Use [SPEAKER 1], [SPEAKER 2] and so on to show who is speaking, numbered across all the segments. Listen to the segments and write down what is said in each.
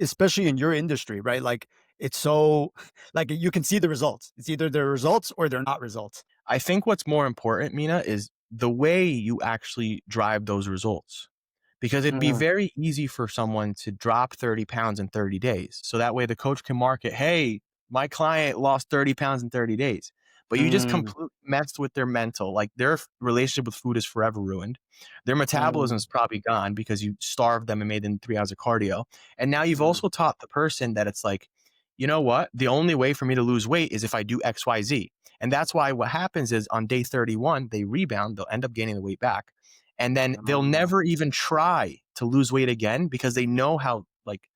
[SPEAKER 1] especially in your industry, right? Like it's so like you can see the results. It's either they're results or they're not results.
[SPEAKER 2] I think what's more important, Mina, is the way you actually drive those results. Because it'd be
[SPEAKER 1] Mm,
[SPEAKER 2] very easy for someone to drop 30 pounds in 30 days. So that way the coach can market, hey, my client lost 30 pounds in 30 days. But you just
[SPEAKER 1] mm,
[SPEAKER 2] completely messed with their mental. Like their relationship with food is forever ruined. Their metabolism
[SPEAKER 1] mm,
[SPEAKER 2] is probably gone because you starved them and made them 3 hours of cardio. And now you've
[SPEAKER 1] mm.
[SPEAKER 2] also taught the person that it's like, you know what? The only way for me to lose weight is if I do XYZ. And that's why what happens is on day 31, they rebound, they'll end up gaining the weight back. And then they'll
[SPEAKER 1] Oh,
[SPEAKER 2] never even try to lose weight again because they know how like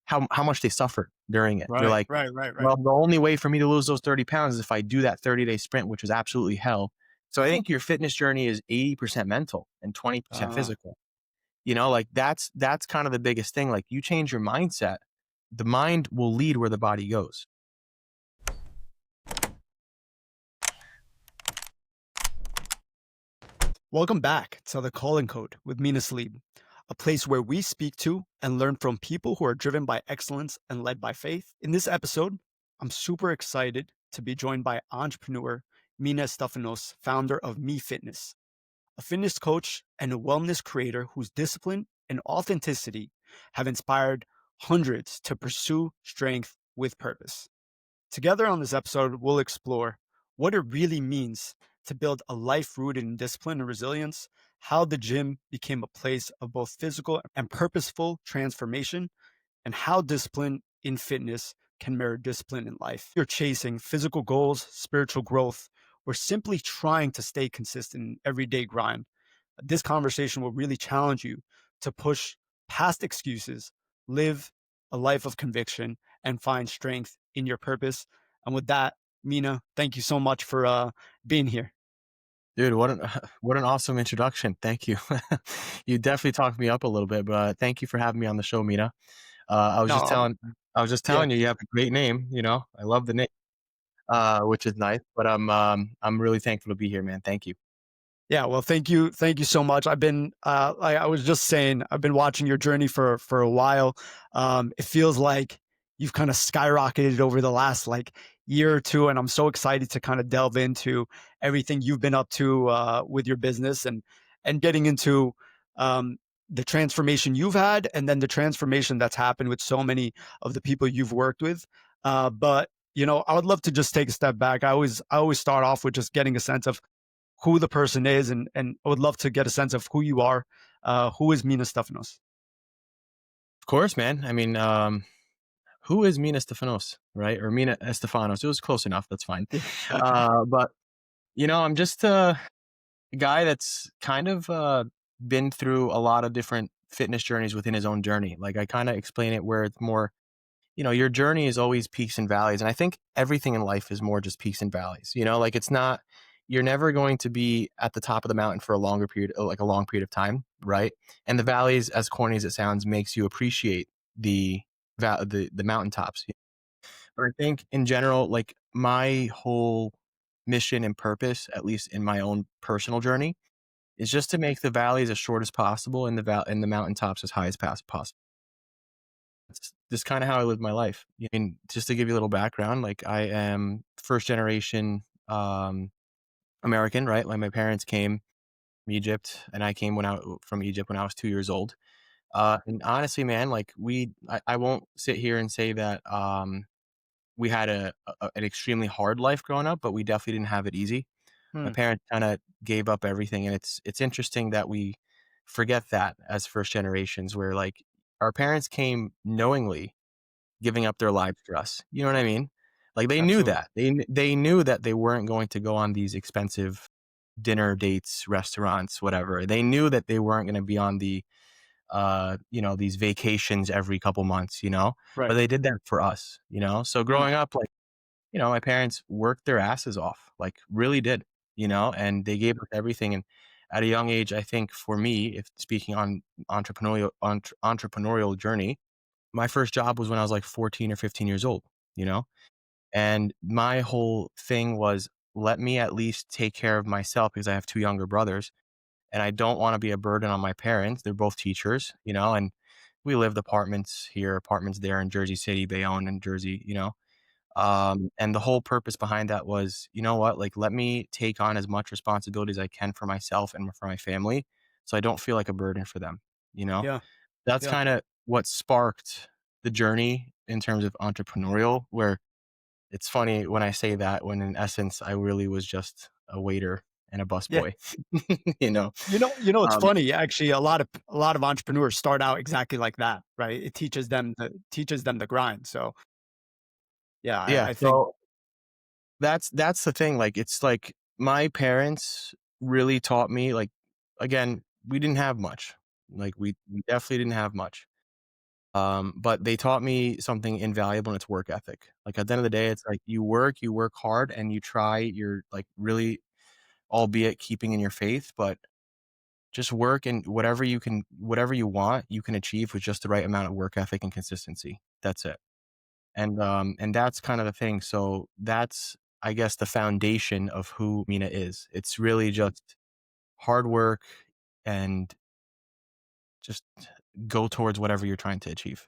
[SPEAKER 2] how much they suffered during it. They're
[SPEAKER 1] right,
[SPEAKER 2] like,
[SPEAKER 1] right, right, right.
[SPEAKER 2] well, the only way for me to lose those 30 pounds is if I do that 30-day sprint, which was absolutely hell. So I think your fitness journey is 80% mental and 20%
[SPEAKER 1] Uh,
[SPEAKER 2] physical. Like that's kind of the biggest thing. Like you change your mindset, the mind will lead where the body goes.
[SPEAKER 1] Welcome back to the Calling Code with Mina Salib, a place where we speak to and learn from people who are driven by excellence and led by faith. In this episode, I'm super excited to be joined by entrepreneur Mina Estafanous, founder of MeFitness, a fitness coach and a wellness creator whose discipline and authenticity have inspired hundreds to pursue strength with purpose. Together on this episode, we'll explore what it really means to build a life rooted in discipline and resilience, how the gym became a place of both physical and purposeful transformation, and how discipline in fitness can mirror discipline in life. You're chasing physical goals, spiritual growth, or simply trying to stay consistent in everyday grind. This conversation will really challenge you to push past excuses, live a life of conviction, and find strength in your purpose. And with that, Mina, thank you so much for being here.
[SPEAKER 2] Dude, what an what an awesome introduction. Thank you. You definitely talked me up a little bit, but thank you for having me on the show, Mina. I was
[SPEAKER 1] No,
[SPEAKER 2] just telling I was just
[SPEAKER 1] yeah,
[SPEAKER 2] telling you, you have a great name, I love the name, which is nice, but I'm really thankful to be here, man. Thank you.
[SPEAKER 1] yeah. Well, thank you so much. I've been, like I was just saying, I've been watching your journey for a while. It feels like you've kind of skyrocketed over the last like year or two, and I'm so excited to kind of delve into everything you've been up to with your business and getting into um, the transformation you've had, and then the transformation that's happened with so many of the people you've worked with. But I would love to just take a step back. I always start off with just getting a sense of who the person is, and I would love to get a sense of who you are. Who is Mina Stefanos?
[SPEAKER 2] Of course, man. I mean, who is Mina Stefanos, right? Or Mina Estafanous. It was close enough. That's fine. But I'm just a guy that's kind of been through a lot of different fitness journeys within his own journey. Like I kind of explain it where it's more, your journey is always peaks and valleys. And I think everything in life is more just peaks and valleys. Like it's not, you're never going to be at the top of the mountain for a longer period, like a long period of time, right? And the valleys, as corny as it sounds, makes you appreciate the mountaintops. But I think in general, like my whole mission and purpose, at least in my own personal journey, is just to make the valleys as short as possible and the mountaintops as high as possible. It's just kind of how I live my life. I mean, just to give you a little background, like I am first generation American, right? Like my parents came from Egypt, and I came from Egypt when I was 2 years old. And honestly, man, like I won't sit here and say that we had an extremely hard life growing up, but we definitely didn't have it easy. My
[SPEAKER 1] Hmm,
[SPEAKER 2] parents kinda gave up everything, and it's interesting that we forget that as first generations where, like, our parents came knowingly giving up their lives for us, you know what I mean? Like, they knew
[SPEAKER 1] absolutely.
[SPEAKER 2] that. They knew that they weren't going to go on these expensive dinner dates, restaurants, whatever. They knew that they weren't gonna be on these vacations every couple months, but
[SPEAKER 1] Right.
[SPEAKER 2] they did that for us, So
[SPEAKER 1] Hmm,
[SPEAKER 2] growing up, like, my parents worked their asses off, like really did, and they gave us everything. And at a young age, I think for me, if speaking on entrepreneurial journey, my first job was when I was like 14 or 15 years old, you know, and my whole thing was let me at least take care of myself because I have two younger brothers and I don't want to be a burden on my parents. They're both teachers, and we lived apartments here, apartments there in Jersey City, Bayonne in Jersey, and the whole purpose behind that was, you know what, like, let me take on as much responsibility as I can for myself and for my family so I don't feel like a burden for them, you know?
[SPEAKER 1] Yeah.
[SPEAKER 2] That's
[SPEAKER 1] Yeah.
[SPEAKER 2] kinda what sparked the journey in terms of entrepreneurial, where it's funny when I say that when in essence I really was just a waiter and a
[SPEAKER 1] Yeah.
[SPEAKER 2] busboy, you know?
[SPEAKER 1] It's
[SPEAKER 2] Um,
[SPEAKER 1] funny, actually, a lot of entrepreneurs start out exactly like that, right? It teaches them the grind, so, yeah,
[SPEAKER 2] yeah,
[SPEAKER 1] I think
[SPEAKER 2] so that's the thing, like, it's like my parents really taught me, like, again, we didn't have much. Like, we definitely didn't have much. But they taught me something invaluable, and it's work ethic. Like, at the end of the day, it's like you work hard, and you try, you're, like, really albeit keeping in your faith, but just work, and whatever you want, you can achieve with just the right amount of work ethic and consistency. That's it. And that's kind of the thing. So that's, I guess, the foundation of who Mina is. It's really just hard work and just go towards whatever you're trying to achieve.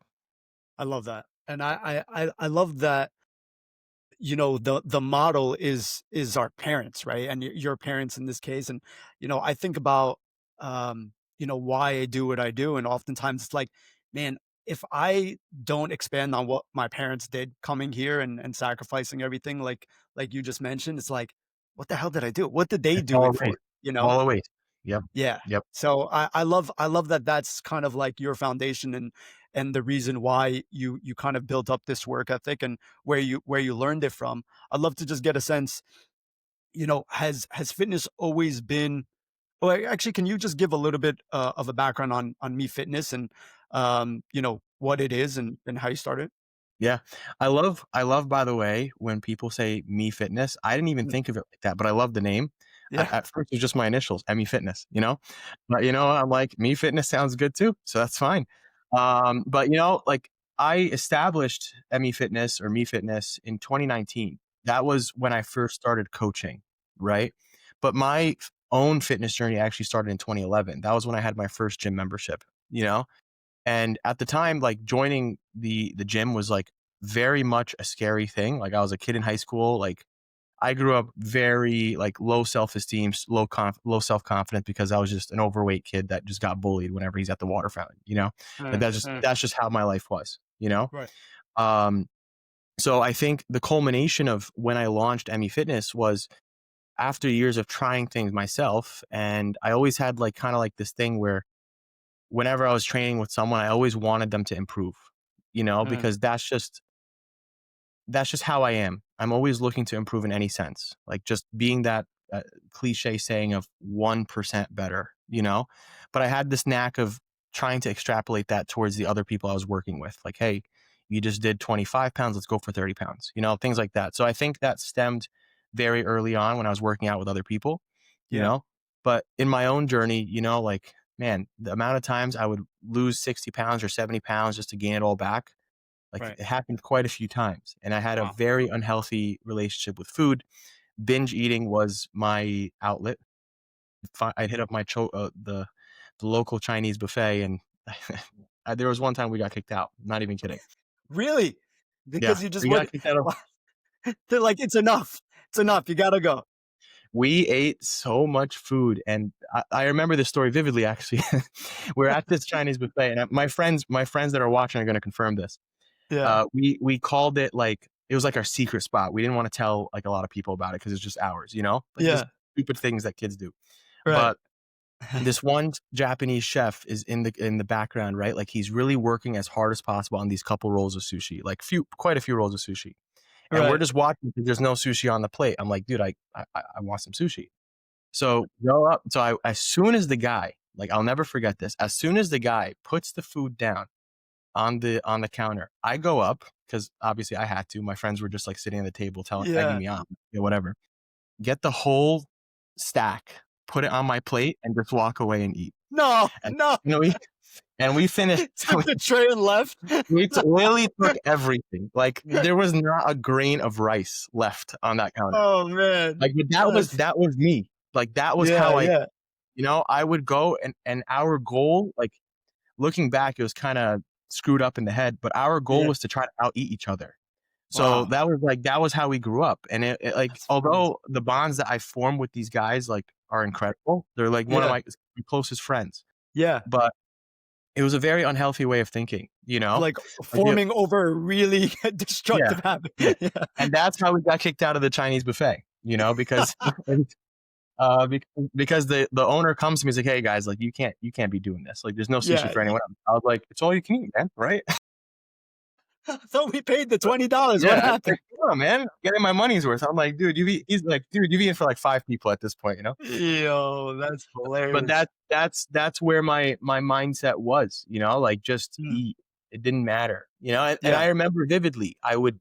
[SPEAKER 1] I love that, and I love that, the model is our parents, right? And your parents in this case, and, I think about, why I do what I do, and oftentimes it's like, man, if I don't expand on what my parents did coming here and sacrificing everything like you just mentioned, it's like, what the hell did I do? What did they
[SPEAKER 2] It's
[SPEAKER 1] do
[SPEAKER 2] all
[SPEAKER 1] it
[SPEAKER 2] a waste.
[SPEAKER 1] for, you know?
[SPEAKER 2] All a waste. Yep.
[SPEAKER 1] Yeah.
[SPEAKER 2] Yep.
[SPEAKER 1] So I love that that's kind of like your foundation and the reason why you kind of built up this work ethic and where you learned it from. I'd love to just get a sense, has fitness always been well, actually, can you just give a little bit of a background on MeFitness and what it is and how you started?
[SPEAKER 2] Yeah. I love, by the way, when people say Me Fitness. I didn't even
[SPEAKER 1] Mm.
[SPEAKER 2] think of it like that, but I love the name.
[SPEAKER 1] Yeah.
[SPEAKER 2] At first, it was just my initials, Me Fitness, you know? But, I'm like, Me Fitness sounds good too, so that's fine. But, like, I established Me Fitness or Me Fitness in 2019. That was when I first started coaching, right? But my own fitness journey actually started in 2011. That was when I had my first gym membership, you know? And at the time, like, joining the gym was, like, very much a scary thing. Like, I was a kid in high school. Like, I grew up very, like, low self-esteem, low self-confidence because I was just an overweight kid that just got bullied whenever he's at the water fountain, you know? Like,
[SPEAKER 1] Uh, uh,
[SPEAKER 2] that's just how my life was, you know?
[SPEAKER 1] right.
[SPEAKER 2] Um, so I think the culmination of when I launched ME Fitness was after years of trying things myself, and I always had, like, kinda like this thing where whenever I was training with someone, I always wanted them to improve,
[SPEAKER 1] Uh,
[SPEAKER 2] because that's just how I am. I'm always looking to improve in any sense, like just being that cliche saying of 1% better, But I had this knack of trying to extrapolate that towards the other people I was working with. Like, hey, you just did 25 pounds, let's go for 30 pounds, things like that. So I think that stemmed very early on when I was working out with other people, you
[SPEAKER 1] yeah.
[SPEAKER 2] know? But in my own journey, like, man, the amount of times I would lose 60 pounds or 70 pounds just to gain it all back, like,
[SPEAKER 1] Right.
[SPEAKER 2] it happened quite a few times, and I had a
[SPEAKER 1] Wow.
[SPEAKER 2] very unhealthy relationship with food. Binge eating was my outlet. I'd hit up the local Chinese buffet, and there was one time we got kicked out. Not even kidding.
[SPEAKER 1] Really?
[SPEAKER 2] Yeah,
[SPEAKER 1] Because you just
[SPEAKER 2] we got
[SPEAKER 1] would
[SPEAKER 2] kicked out of.
[SPEAKER 1] they're like, "It's enough. It's enough. You gotta go."
[SPEAKER 2] We ate so much food, and I remember this story vividly. Actually, we're at this Chinese buffet, and my friends that are watching are going to confirm this.
[SPEAKER 1] Yeah.
[SPEAKER 2] We called it, like, it was like our secret spot. We didn't want to tell, like, a lot of people about it because it's just ours, like just
[SPEAKER 1] Yeah.
[SPEAKER 2] stupid things that kids do.
[SPEAKER 1] Right.
[SPEAKER 2] But this one Japanese chef is in the background, right? Like, he's really working as hard as possible on these couple rolls of sushi, like quite a few rolls of sushi. And we're
[SPEAKER 1] Right.
[SPEAKER 2] just watching because there's no sushi on the plate. I'm like, dude, I want some sushi. So go up. So as soon as the guy, like, I'll never forget this. As soon as the guy puts the food down on the counter, I go up because obviously I had to. My friends were just, like, sitting at the table egging
[SPEAKER 1] Yeah.
[SPEAKER 2] me on, whatever. Get the whole stack, put it on my plate, and just walk away and eat.
[SPEAKER 1] No,
[SPEAKER 2] And
[SPEAKER 1] no.
[SPEAKER 2] we finished.
[SPEAKER 1] Took the tray and left?
[SPEAKER 2] We literally took everything. Like, there was not a grain of rice left on that counter.
[SPEAKER 1] Oh, man.
[SPEAKER 2] Like, but that was
[SPEAKER 1] That's
[SPEAKER 2] that was me. Like, that was
[SPEAKER 1] yeah,
[SPEAKER 2] how
[SPEAKER 1] yeah.
[SPEAKER 2] I would go, and our goal, like, looking back, it was kind of screwed up in the head, but our goal
[SPEAKER 1] Yeah.
[SPEAKER 2] was to try to out eat each other. So
[SPEAKER 1] Wow.
[SPEAKER 2] that was how we grew up. And like,
[SPEAKER 1] That's crazy.
[SPEAKER 2] although the bonds that I formed with these guys like are incredible, they're like one of
[SPEAKER 1] Yeah.
[SPEAKER 2] my closest friends.
[SPEAKER 1] Yeah.
[SPEAKER 2] But it was a very unhealthy way of thinking, you know?
[SPEAKER 1] Like
[SPEAKER 2] Like
[SPEAKER 1] forming over a really
[SPEAKER 2] yeah,
[SPEAKER 1] destructive habit.
[SPEAKER 2] yeah.
[SPEAKER 1] Yeah.
[SPEAKER 2] And that's how we got kicked out of the Chinese buffet, because because the owner comes to me, he's like, "Hey guys, like you can't be doing this. Like there's no sushi
[SPEAKER 1] Yeah.
[SPEAKER 2] for anyone else." I was like, "It's all you can eat, man, right?"
[SPEAKER 1] I thought we paid the $20. What
[SPEAKER 2] Yeah, it's like,
[SPEAKER 1] happened?
[SPEAKER 2] come on, man, getting my money's worth. I'm like, dude, he's like, dude, you've eaten for like 5 people at this point, you know?
[SPEAKER 1] Yo, that's
[SPEAKER 2] But
[SPEAKER 1] hilarious.
[SPEAKER 2] that's where my mindset was, like just
[SPEAKER 1] Mm.
[SPEAKER 2] eat. It didn't matter, and
[SPEAKER 1] Yeah.
[SPEAKER 2] I remember vividly, I would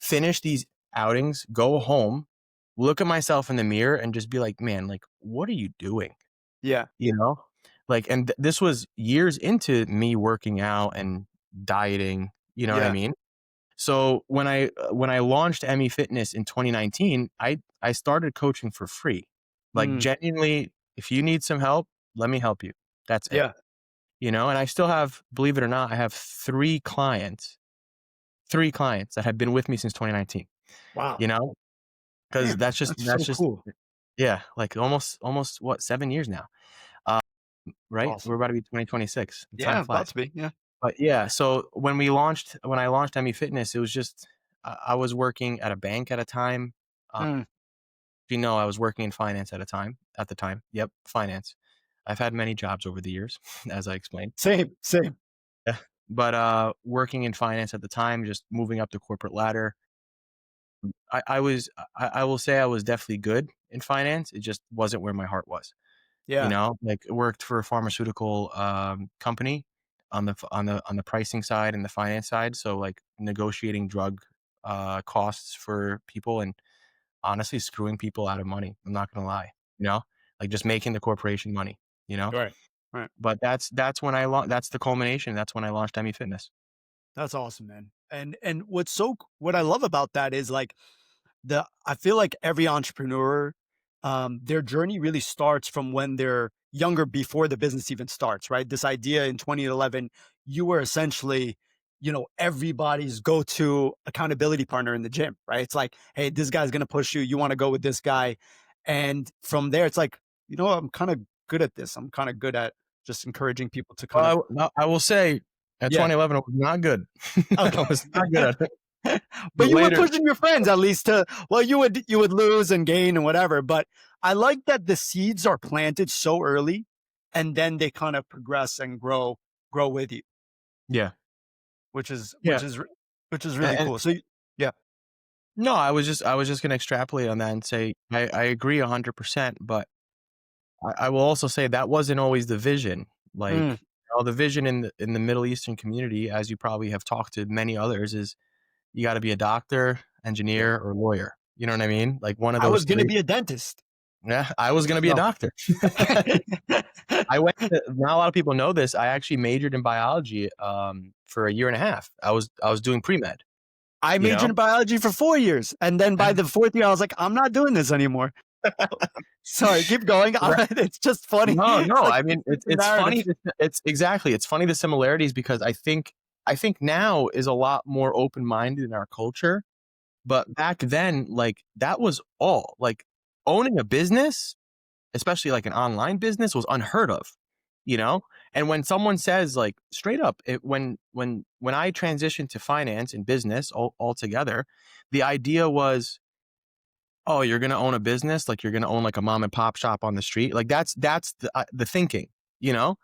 [SPEAKER 2] finish these outings, go home, look at myself in the mirror and just be like, man, like, what are you doing?
[SPEAKER 1] Yeah.
[SPEAKER 2] You know? Like, and this was years into me working out and dieting, you know what I
[SPEAKER 1] Yeah.
[SPEAKER 2] mean? So when I launched MeFitness in 2019, I started coaching for free. Like
[SPEAKER 1] Mm.
[SPEAKER 2] genuinely, if you need some help, let me help you. That's it.
[SPEAKER 1] Yeah.
[SPEAKER 2] And I still have, believe it or not, I have three clients that have been with me since 2019,
[SPEAKER 1] Wow.
[SPEAKER 2] you know, because
[SPEAKER 1] Damn,
[SPEAKER 2] that's just,
[SPEAKER 1] that's
[SPEAKER 2] that's
[SPEAKER 1] so
[SPEAKER 2] just,
[SPEAKER 1] cool.
[SPEAKER 2] yeah, like almost what, 7 years now. Uh, right. We're
[SPEAKER 1] Awesome.
[SPEAKER 2] about to be 2026. The time
[SPEAKER 1] Yeah, about
[SPEAKER 2] flies.
[SPEAKER 1] to be. Yeah.
[SPEAKER 2] But yeah, so when I launched MeFitness, it was just, I was working at a bank at a time. Uh,
[SPEAKER 1] Mm.
[SPEAKER 2] I was working in finance at the time. Yep, finance. I've had many jobs over the years, as I explained.
[SPEAKER 1] Same, same.
[SPEAKER 2] Yeah. But working in finance at the time, just moving up the corporate ladder, I will say I was definitely good in finance. It just wasn't where my heart was.
[SPEAKER 1] Yeah.
[SPEAKER 2] Like worked for a pharmaceutical company on the pricing side and the finance side. So like negotiating drug costs for people and honestly screwing people out of money. I'm not gonna lie, like just making the corporation money, you know.
[SPEAKER 1] Right. Right.
[SPEAKER 2] But that's when that's the culmination. That's when I launched Fitness.
[SPEAKER 1] That's awesome, man. And what I love about that is like I feel like every entrepreneur, their journey really starts from when they're younger before the business even starts, right? This idea in 2011, you were essentially, everybody's go-to accountability partner in the gym, right? It's like, hey, this guy's gonna push you. You want to go with this guy. And from there, it's like, I'm kind of good at this. I'm kind of good at just encouraging people to kind of,
[SPEAKER 2] Well, I will say at
[SPEAKER 1] yeah.
[SPEAKER 2] 2011 I was not good.
[SPEAKER 1] Okay.
[SPEAKER 2] I was not good at it.
[SPEAKER 1] But
[SPEAKER 2] But
[SPEAKER 1] you were
[SPEAKER 2] later,
[SPEAKER 1] pushing your friends at least to, well, you would lose and gain and whatever. But I like that the seeds are planted so early and then they kind of progress and grow with you,
[SPEAKER 2] yeah,
[SPEAKER 1] which is
[SPEAKER 2] yeah,
[SPEAKER 1] which is really
[SPEAKER 2] and
[SPEAKER 1] cool. So yeah.
[SPEAKER 2] no, I was just gonna extrapolate on that and say I agree 100%, but I will also say that wasn't always the vision.
[SPEAKER 1] Mm,
[SPEAKER 2] Like, the vision in the Middle Eastern community, as you probably have talked to many others, is you got to be a doctor,
[SPEAKER 1] yeah.
[SPEAKER 2] engineer, or lawyer. You know what I mean? Like one of
[SPEAKER 1] I
[SPEAKER 2] those
[SPEAKER 1] was gonna
[SPEAKER 2] three.
[SPEAKER 1] be a dentist.
[SPEAKER 2] Yeah, I was gonna be a
[SPEAKER 1] So
[SPEAKER 2] doctor. I went to, not a lot of people know this. I actually majored in biology for a year and a half. I was doing pre med.
[SPEAKER 1] I
[SPEAKER 2] You
[SPEAKER 1] majored
[SPEAKER 2] know.
[SPEAKER 1] in biology for 4 years. And then by the fourth year, I was like, I'm not doing this anymore. Sorry, keep going. It's just funny.
[SPEAKER 2] No,
[SPEAKER 1] It's
[SPEAKER 2] no.
[SPEAKER 1] like
[SPEAKER 2] I mean,
[SPEAKER 1] it's a
[SPEAKER 2] it's funny.
[SPEAKER 1] narrative.
[SPEAKER 2] It's exactly. It's funny the similarities because I think now is a lot more open minded in our culture. But back then, like that was all. Like owning a business, especially like an online business, was unheard of. You know. And when someone says like straight up, when I transitioned to finance and business altogether, the idea was, oh, you're gonna own a business, like you're gonna own like a mom and pop shop on the street. Like that's the thinking, you know.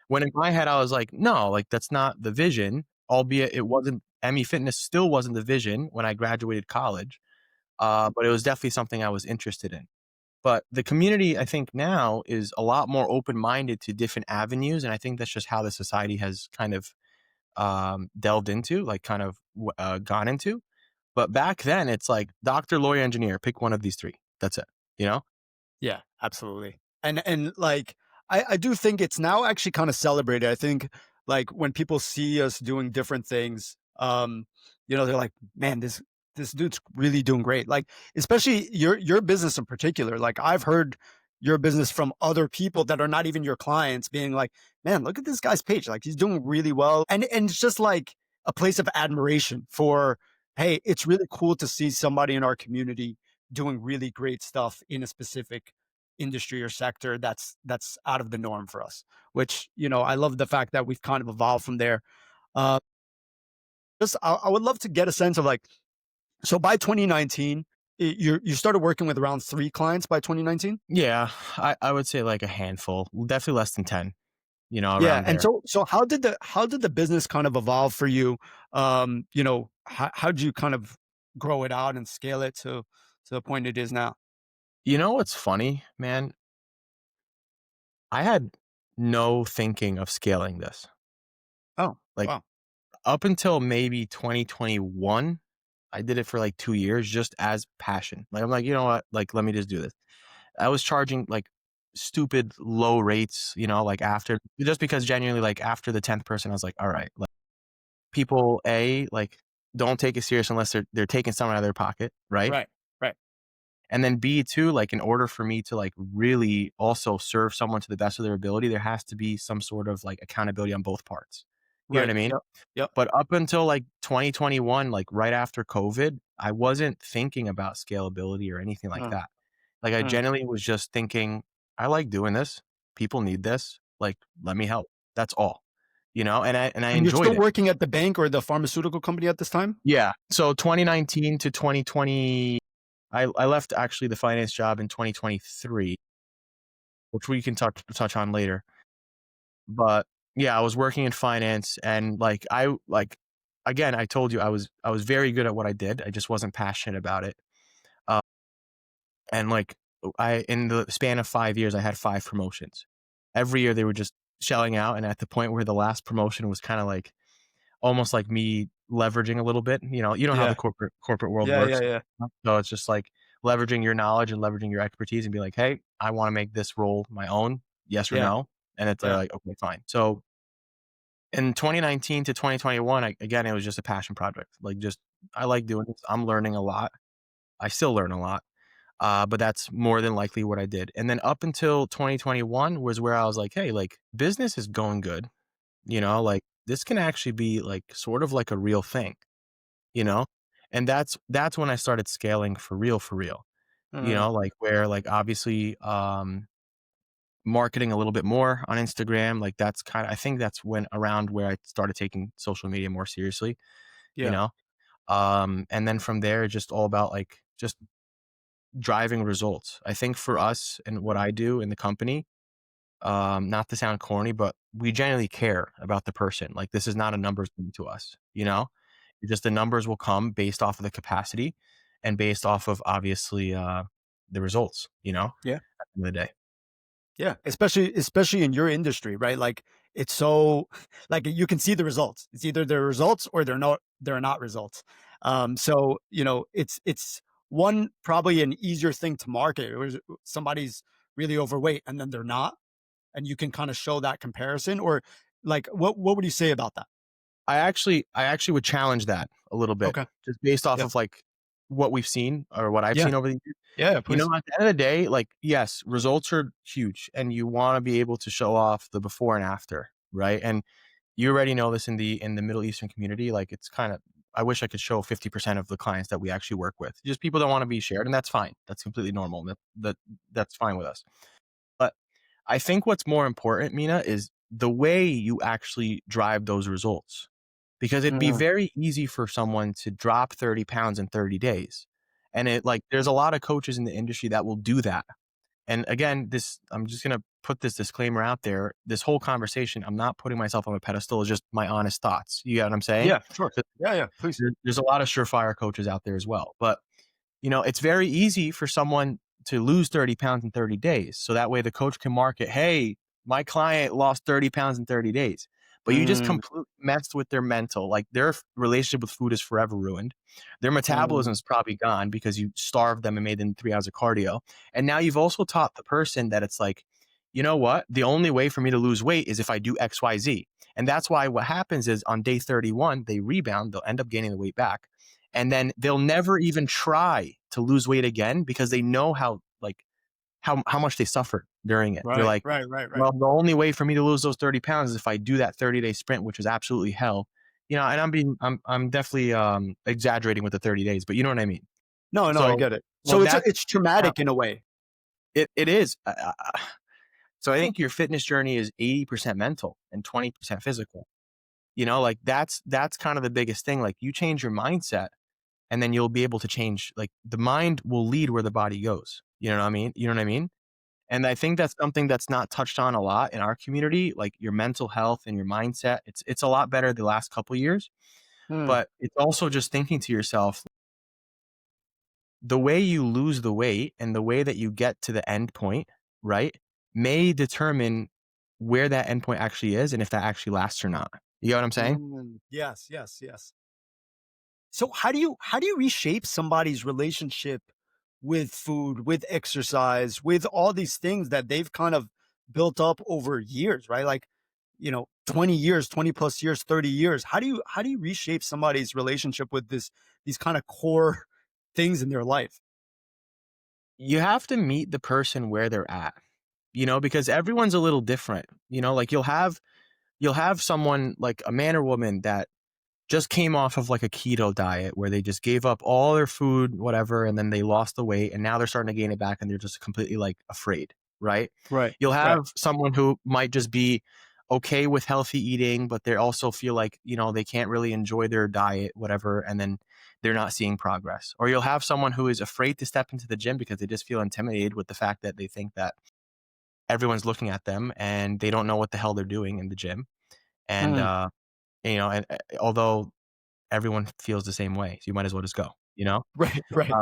[SPEAKER 2] When in my head I was like, no, like that's not the vision. Albeit it wasn't, ME Fitness still wasn't the vision when I graduated college, but it was definitely something I was interested in. But the community, I think now is a lot more open minded to different avenues, and I think that's just how the society has kind of delved into, like kind of gone into. But back then, it's like doctor, lawyer, engineer. Pick one of these three. That's it. You know?
[SPEAKER 1] Yeah, absolutely. And like I do think it's now actually kind of celebrated. I think like when people see us doing different things, they're like, man, this dude's really doing great. Like, especially your business in particular. Like I've heard your business from other people that are not even your clients being like, "Man, look at this guy's page. Like he's doing really well." And it's just like a place of admiration for, "Hey, it's really cool to see somebody in our community doing really great stuff in a specific industry or sector that's out of the norm for us." Which, I love the fact that we've kind of evolved from there. Uh, just I would love to get a sense of like, so by 2019, you started working with around 3 clients by 2019?
[SPEAKER 2] Yeah, I would say like a handful, definitely less than 10,
[SPEAKER 1] Yeah,
[SPEAKER 2] around
[SPEAKER 1] and
[SPEAKER 2] there.
[SPEAKER 1] so how did the business kind of evolve for you? How'd you kind of grow it out and scale it to the point it is now?
[SPEAKER 2] You know what's funny, man? I had no thinking of scaling this.
[SPEAKER 1] Oh,
[SPEAKER 2] Like
[SPEAKER 1] wow.
[SPEAKER 2] up until maybe 2021, I did it for like 2 years just as passion. Like I'm like, you know what? Like let me just do this. I was charging like stupid low rates, like after just because genuinely like after the 10th person, I was like, all right, like people like don't take it serious unless they're taking something out of their pocket, right?
[SPEAKER 1] Right, right,
[SPEAKER 2] And then B too, like in order for me to like really also serve someone to the best of their ability, there has to be some sort of like accountability on both parts. You know what
[SPEAKER 1] right.
[SPEAKER 2] I mean?
[SPEAKER 1] Yep, yep.
[SPEAKER 2] But up until like 2021, like right after COVID, I wasn't thinking about scalability or anything like
[SPEAKER 1] Uh,
[SPEAKER 2] that. Like I
[SPEAKER 1] uh.
[SPEAKER 2] genuinely was just thinking, I like doing this. People need this. Like, let me help. That's all. And I
[SPEAKER 1] And you're
[SPEAKER 2] enjoyed
[SPEAKER 1] still
[SPEAKER 2] it.
[SPEAKER 1] working at the bank or the pharmaceutical company at this time?
[SPEAKER 2] Yeah. So 2019 to 2020, I left actually the finance job in 2023, which we can touch on later. But yeah, I was working in finance and again, I told you I was very good at what I did. I just wasn't passionate about it. Uh, and like I in the span of 5 years, I had 5 promotions. Every year they were just shelling out, and at the point where the last promotion was kind of like almost like me leveraging a little bit. You know how the
[SPEAKER 1] Yeah.
[SPEAKER 2] corporate world
[SPEAKER 1] Yeah, yeah,
[SPEAKER 2] works.
[SPEAKER 1] yeah.
[SPEAKER 2] So it's just like leveraging your knowledge and leveraging your expertise and be like, hey, I want to make this role my own. Yes or
[SPEAKER 1] Yeah,
[SPEAKER 2] no? And they're
[SPEAKER 1] yeah.
[SPEAKER 2] like, okay, fine. So in 2019 to 2021, again, it was just a passion project. Like, just I like doing this. I'm learning a lot. I still learn a lot, but that's more than likely what I did. And then up until 2021 was where I was like, hey, like business is going good. Like this can actually be like sort of like a real thing. You know, and that's when I started scaling for real, for real.
[SPEAKER 1] Uh,
[SPEAKER 2] Like where like obviously marketing a little bit more on Instagram. Like that's kind of I think that's when around where I started taking social media more seriously, you
[SPEAKER 1] yeah.
[SPEAKER 2] know? And then from there, it's just all about like just driving results. I think for us and what I do in the company, not to sound corny, but we genuinely care about the person. Like this is not a numbers game to us, you know? It's just the numbers will come based off of the capacity and based off of obviously the results,
[SPEAKER 1] Yeah.
[SPEAKER 2] at the end of the day.
[SPEAKER 1] Yeah, especially in your industry, right? Like it's so like you can see the results. It's either they're results or they're not results. So it's one probably an easier thing to market. Or somebody's really overweight and then they're not, and you can kind of show that comparison. Or like what would you say about that?
[SPEAKER 2] I actually would challenge that a little bit
[SPEAKER 1] Okay.
[SPEAKER 2] just based off
[SPEAKER 1] Yeah.
[SPEAKER 2] of like what we've seen or what I've
[SPEAKER 1] Yeah.
[SPEAKER 2] seen over the years.
[SPEAKER 1] Yeah. Yeah, please.
[SPEAKER 2] At the end of the day, like, yes, results are huge and you want to be able to show off the before and after, right? And you already know this in the Middle Eastern community. Like, it's kind of, I wish I could show 50% of the clients that we actually work with. Just people don't want to be shared, and that's fine. That's completely normal. That's fine with us. But I think what's more important, Mina, is the way you actually drive those results. Because it'd be
[SPEAKER 1] Uh,
[SPEAKER 2] very easy for someone to drop 30 pounds in 30 days. And there's a lot of coaches in the industry that will do that. And again, I'm just going to put this disclaimer out there. This whole conversation, I'm not putting myself on a pedestal. It's just my honest thoughts. You get what I'm saying?
[SPEAKER 1] yeah, sure.
[SPEAKER 2] 'Cause
[SPEAKER 1] Yeah, yeah, please.
[SPEAKER 2] there's a lot of surefire coaches out there as well. But it's very easy for someone to lose 30 pounds in 30 days. So that way the coach can market, hey, my client lost 30 pounds in 30 days. But you just
[SPEAKER 1] Mm,
[SPEAKER 2] completely messed with their mental. Like their relationship with food is forever ruined. Their metabolism
[SPEAKER 1] mm,
[SPEAKER 2] is probably gone because you starved them and made them 3 hours of cardio. And now you've also taught the person that it's like, you know what? The only way for me to lose weight is if I do XYZ. And that's why what happens is on day 31, they rebound, they'll end up gaining the weight back and then they'll never even try to lose weight again because they know how much they suffered during it. They're
[SPEAKER 1] Right,
[SPEAKER 2] like,
[SPEAKER 1] right, right, right.
[SPEAKER 2] well, the only way for me to lose those 30 pounds is if I do that 30-day sprint, which is absolutely hell. And I'm definitely exaggerating with the 30 days, but you know what I mean.
[SPEAKER 1] No, no, I
[SPEAKER 2] So,
[SPEAKER 1] get it.
[SPEAKER 2] well,
[SPEAKER 1] So
[SPEAKER 2] that's
[SPEAKER 1] it's
[SPEAKER 2] how
[SPEAKER 1] traumatic in a way.
[SPEAKER 2] it is. So I think your fitness journey is 80% mental and 20% physical. Like that's kind of the biggest thing. Like you change your mindset and then you'll be able to change, like the mind will lead where the body goes. You know what I mean? You know what I mean? And I think that's something that's not touched on a lot in our community, like your mental health and your mindset. It's a lot better the last couple of years,
[SPEAKER 1] Hmm,
[SPEAKER 2] but it's also just thinking to yourself, the way you lose the weight and the way that you get to the end point, right, may determine where that end point actually is and if that actually lasts or not. You know what I'm saying?
[SPEAKER 1] yes, yes, yes. So how do you reshape somebody's relationship with food, with exercise, with all these things that they've kind of built up over years, right? Like, 20 years, 20 plus years, 30 years. How do you reshape somebody's relationship with these kind of core things in their life?
[SPEAKER 2] You have to meet the person where they're at, because everyone's a little different. Like you'll have someone like a man or woman that just came off of like a keto diet where they just gave up all their food, whatever, and then they lost the weight and now they're starting to gain it back and they're just completely like afraid, right?
[SPEAKER 1] Right.
[SPEAKER 2] You'll
[SPEAKER 1] Right.
[SPEAKER 2] have someone who might just be okay with healthy eating, but they also feel like, they can't really enjoy their diet, whatever, and then they're not seeing progress. Or you'll have someone who is afraid to step into the gym because they just feel intimidated with the fact that they think that everyone's looking at them and they don't know what the hell they're doing in the gym. And,
[SPEAKER 1] Mm.
[SPEAKER 2] although everyone feels the same way, so you might as well just go, you know?
[SPEAKER 1] Right. Right.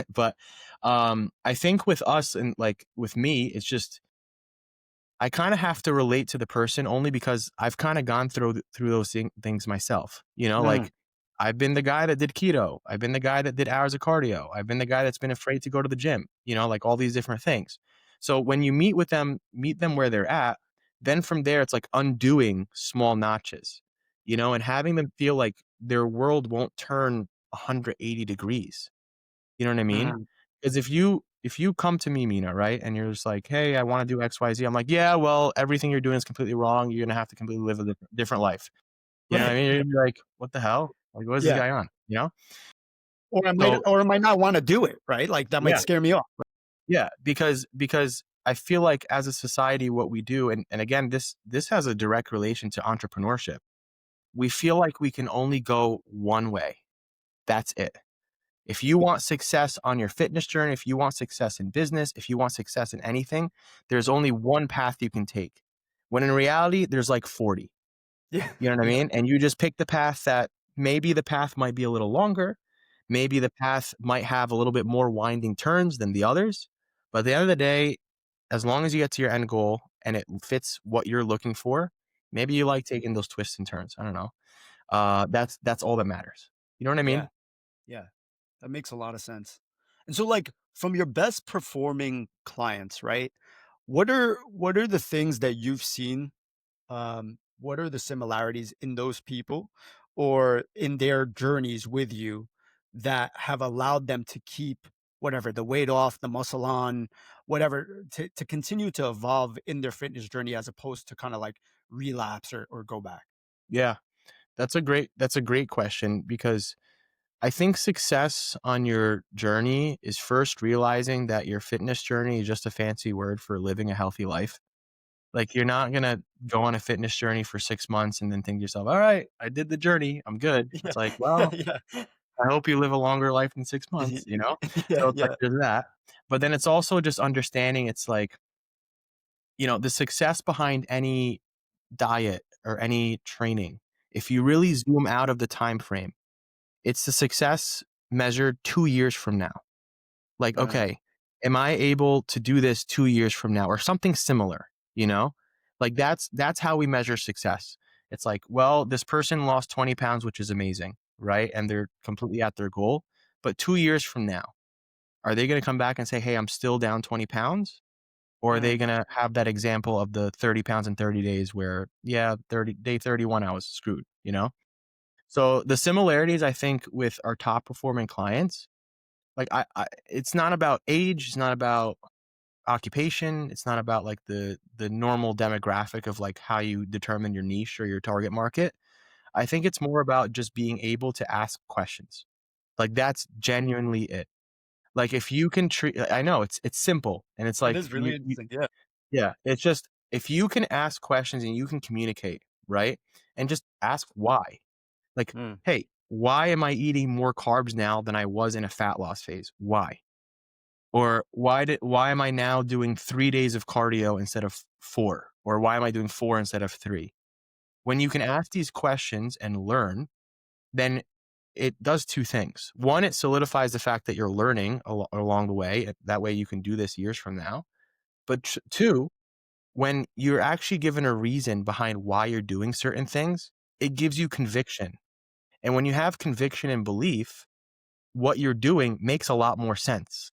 [SPEAKER 2] But, I think with us and, like, with me, it's just I kinda have to relate to the person only because I've kinda gone through those things myself,
[SPEAKER 1] Mm.
[SPEAKER 2] like, I've been the guy that did keto, I've been the guy that did hours of cardio, I've been the guy that's been afraid to go to the gym, like, all these different things. So, when you meet them where they're at, then from there, it's like undoing small notches, and having them feel like their world won't turn 180 degrees. You know what I mean?
[SPEAKER 1] Mm.
[SPEAKER 2] Because if you come to me, Mina, right, and you're just like, "Hey, I wanna do XYZ." I'm like, "Yeah, well, everything you're doing is completely wrong. You're gonna have to completely live a different life." You know what I
[SPEAKER 1] Right.
[SPEAKER 2] mean? You're gonna be like, "What the hell? Like, what is this
[SPEAKER 1] Yeah.
[SPEAKER 2] guy on?" You know? So
[SPEAKER 1] Or I might not want to do it, right? Like that might
[SPEAKER 2] yeah,
[SPEAKER 1] scare me off.
[SPEAKER 2] yeah, because I feel like as a society, what we do, and again, this has a direct relation to entrepreneurship. We feel like we can only go one way. That's it. If you want success on your fitness journey, if you want success in business, if you want success in anything, there's only one path you can take. When in reality, there's like 40.
[SPEAKER 1] Yeah.
[SPEAKER 2] You know what I
[SPEAKER 1] Yeah.
[SPEAKER 2] mean? And you just pick the path that maybe the path might be a little longer. Maybe the path might have a little bit more winding turns than the others. But at the end of the day, as long as you get to your end goal and it fits what you're looking for, maybe you like taking those twists and turns. I don't know. That's all that matters. You know what I
[SPEAKER 1] Yeah.
[SPEAKER 2] mean?
[SPEAKER 1] Yeah. That makes a lot of sense. And so like from your best performing clients, right? What are the things that you've seen? What are the similarities in those people or in their journeys with you that have allowed them to keep whatever the weight off, the muscle on, whatever to continue to evolve in their fitness journey as opposed to kind of like relapse or go back?
[SPEAKER 2] Yeah. That's a great question because I think success on your journey is first realizing that your fitness journey is just a fancy word for living a healthy life. Like you're not gonna go on a fitness journey for 6 months and then think to yourself, "All right, I did the journey. I'm good."
[SPEAKER 1] Yeah.
[SPEAKER 2] It's like, well,
[SPEAKER 1] Yeah.
[SPEAKER 2] I hope you live a longer life than 6 months, you know?
[SPEAKER 1] Yeah,
[SPEAKER 2] So it's like
[SPEAKER 1] yeah.
[SPEAKER 2] there's that. But then it's also just understanding it's like, the success behind any diet or any training, if you really zoom out of the time frame, it's the success measured 2 years from now. Like,
[SPEAKER 1] Right.
[SPEAKER 2] okay, am I able to do this 2 years from now or something similar, you know? Like that's how we measure success. It's like, well, this person lost 20 pounds, which is amazing, right? And they're completely at their goal. But 2 years from now, are they gonna come back and say, "Hey, I'm still down 20 pounds?" Or are they
[SPEAKER 1] Mm,
[SPEAKER 2] gonna have that example of the 30 pounds in 30 days where, yeah, day 31, I was screwed, you know? So the similarities I think with our top performing clients, like I it's not about age, it's not about occupation. It's not about like the normal demographic of like how you determine your niche or your target market. I think it's more about just being able to ask questions. Like that's genuinely it. Like if you can treat I know it's simple and it's
[SPEAKER 1] It
[SPEAKER 2] like
[SPEAKER 1] is really interesting. Yeah.
[SPEAKER 2] yeah, it's just if you can ask questions and you can communicate, right? And just ask why. Like,
[SPEAKER 1] Mm,
[SPEAKER 2] "Hey, why am I eating more carbs now than I was in a fat loss phase? Why?" Or why am I now doing 3 days of cardio instead of 4? Or why am I doing 4 instead of 3? When you can ask these questions and learn, then it does 2 things. 1, it solidifies the fact that you're learning along the way. That way you can do this years from now. But 2, when you're actually given a reason behind why you're doing certain things, it gives you conviction. And when you have conviction and belief, what you're doing makes a lot more sense,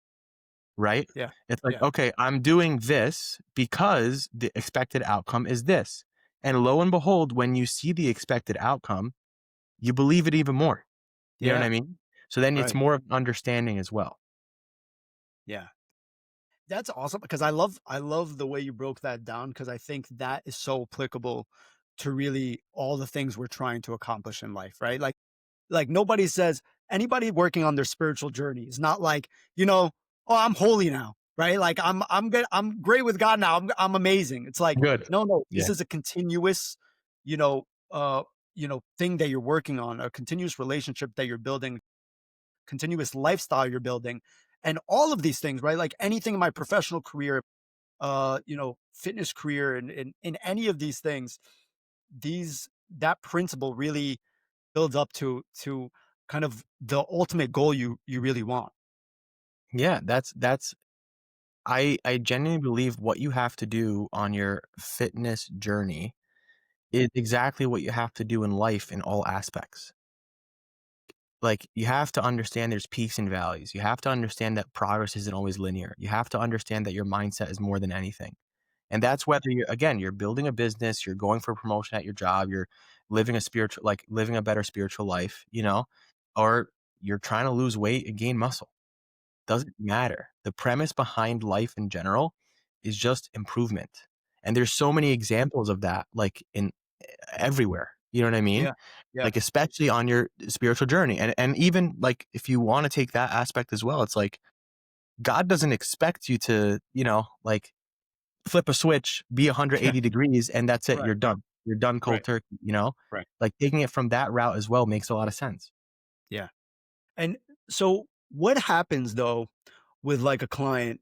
[SPEAKER 2] right?
[SPEAKER 1] yeah.
[SPEAKER 2] It's like,
[SPEAKER 1] Yeah.
[SPEAKER 2] okay, I'm doing this because the expected outcome is this. And lo and behold, when you see the expected outcome, you believe it even more. You know what
[SPEAKER 1] Yeah.
[SPEAKER 2] I mean? So then it's
[SPEAKER 1] Right.
[SPEAKER 2] more of understanding as well.
[SPEAKER 1] Yeah. That's awesome because I love the way you broke that down because I think that is so applicable to really all the things we're trying to accomplish in life, right? Like nobody says anybody working on their spiritual journey is not like, "Oh, I'm holy now." Right? Like I'm good, I'm great with God now. I'm amazing. It's like,
[SPEAKER 2] Good.
[SPEAKER 1] no, no,
[SPEAKER 2] Yeah.
[SPEAKER 1] this is a continuous, you know, thing that you're working on, a continuous relationship that you're building, continuous lifestyle you're building. And all of these things, right? Like anything in my professional career, fitness career and in any of these things, these that principle really builds up to kind of the ultimate goal you really want.
[SPEAKER 2] Yeah, that's I genuinely believe what you have to do on your fitness journey is exactly what you have to do in life in all aspects. Like, you have to understand there's peaks and valleys. You have to understand that progress isn't always linear. You have to understand that your mindset is more than anything. And that's whether you're again, you're building a business, you're going for promotion at your job, you're living a better spiritual life, or you're trying to lose weight and gain muscle. Doesn't matter. The premise behind life in general is just improvement. And there's so many examples of that, like, in everywhere, you know what I mean?
[SPEAKER 1] Yeah. Yeah.
[SPEAKER 2] Like, especially on your spiritual journey, and even, like, if you wanna take that aspect as well, it's like, God doesn't expect you to, like, flip a switch, be 180 degrees, and that's it,
[SPEAKER 1] Right.
[SPEAKER 2] you're done. You're done cold
[SPEAKER 1] Right.
[SPEAKER 2] turkey,
[SPEAKER 1] Right.
[SPEAKER 2] Like, taking it from that route as well makes a lot of sense.
[SPEAKER 1] Yeah. And so what happens though with like a client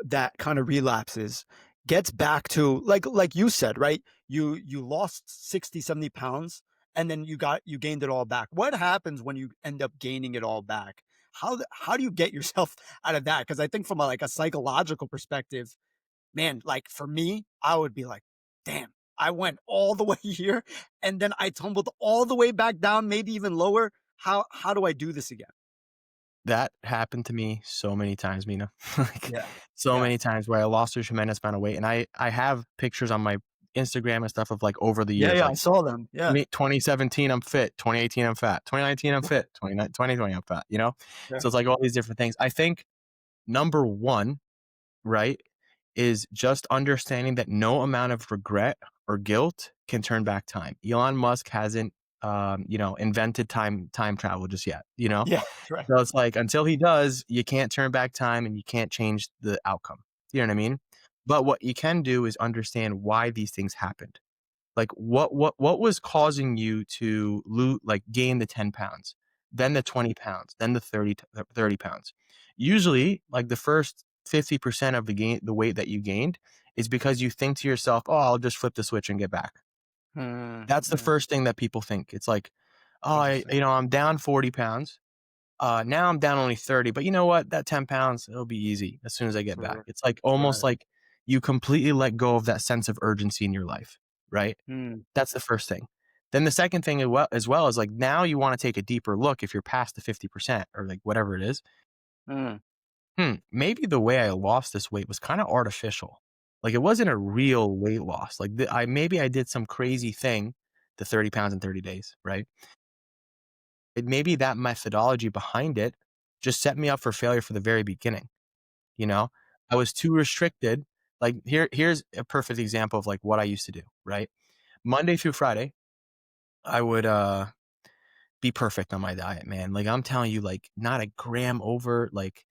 [SPEAKER 1] that kind of relapses, gets back to like you said, right? You lost 60, 70 pounds and then you gained it all back. What happens when you end up gaining it all back? How do you get yourself out of that? Because I think from like a psychological perspective, man, like for me, I would be like, damn, I went all the way here and then I tumbled all the way back down, maybe even lower. How do I do this again?
[SPEAKER 2] That happened to me so many times, Mina. Like,
[SPEAKER 1] Yeah.
[SPEAKER 2] so
[SPEAKER 1] Yeah.
[SPEAKER 2] many times where I lost a tremendous amount of weight, and I have pictures on my Instagram and stuff of, like, over the
[SPEAKER 1] Yeah,
[SPEAKER 2] years,
[SPEAKER 1] yeah, I
[SPEAKER 2] like,
[SPEAKER 1] saw them. Yeah.
[SPEAKER 2] 2017, I'm fit, 2018, I'm fat, 2019, I'm fit, 2020, I'm fat,
[SPEAKER 1] Yeah.
[SPEAKER 2] So it's, like, all these different things. I think number 1, right, is just understanding that no amount of regret or guilt can turn back time. Elon Musk hasn't, invented time travel just yet,
[SPEAKER 1] Yeah. Right.
[SPEAKER 2] So it's like until he does, you can't turn back time and you can't change the outcome. You know what I mean? But what you can do is understand why these things happened. Like what was causing you to gain the 10 pounds, then the 20 pounds, then the 30 pounds. Usually, like the first 50% of the weight that you gained is because you think to yourself, "Oh, I'll just flip the switch and get back."
[SPEAKER 1] Mm,
[SPEAKER 2] That's the
[SPEAKER 1] mm,
[SPEAKER 2] first thing that people think. It's like, "Oh,
[SPEAKER 1] interesting.
[SPEAKER 2] I'm down 40 pounds. Now I'm down only 30, but you know what? That 10 pounds, it'll be easy as soon as I get back."
[SPEAKER 1] R
[SPEAKER 2] It's like almost
[SPEAKER 1] right.
[SPEAKER 2] like you completely let go of that sense of urgency in your life, right?
[SPEAKER 1] Mm,
[SPEAKER 2] That's the first thing. Then the second thing as well is like now you wanna take a deeper look if you're past the 50% or like whatever it is.
[SPEAKER 1] mm,
[SPEAKER 2] Maybe the way I lost this weight was kinda artificial. Like, it wasn't a real weight loss. Like, I did some crazy thing, the 30 pounds in 30 days, right? Maybe that methodology behind it just set me up for failure for the very beginning, you know? I was too restricted. Like here's a perfect example of like what I used to do, right? Monday through Friday, I would be perfect on my diet, man. Like I'm telling you, like not a gram over. Like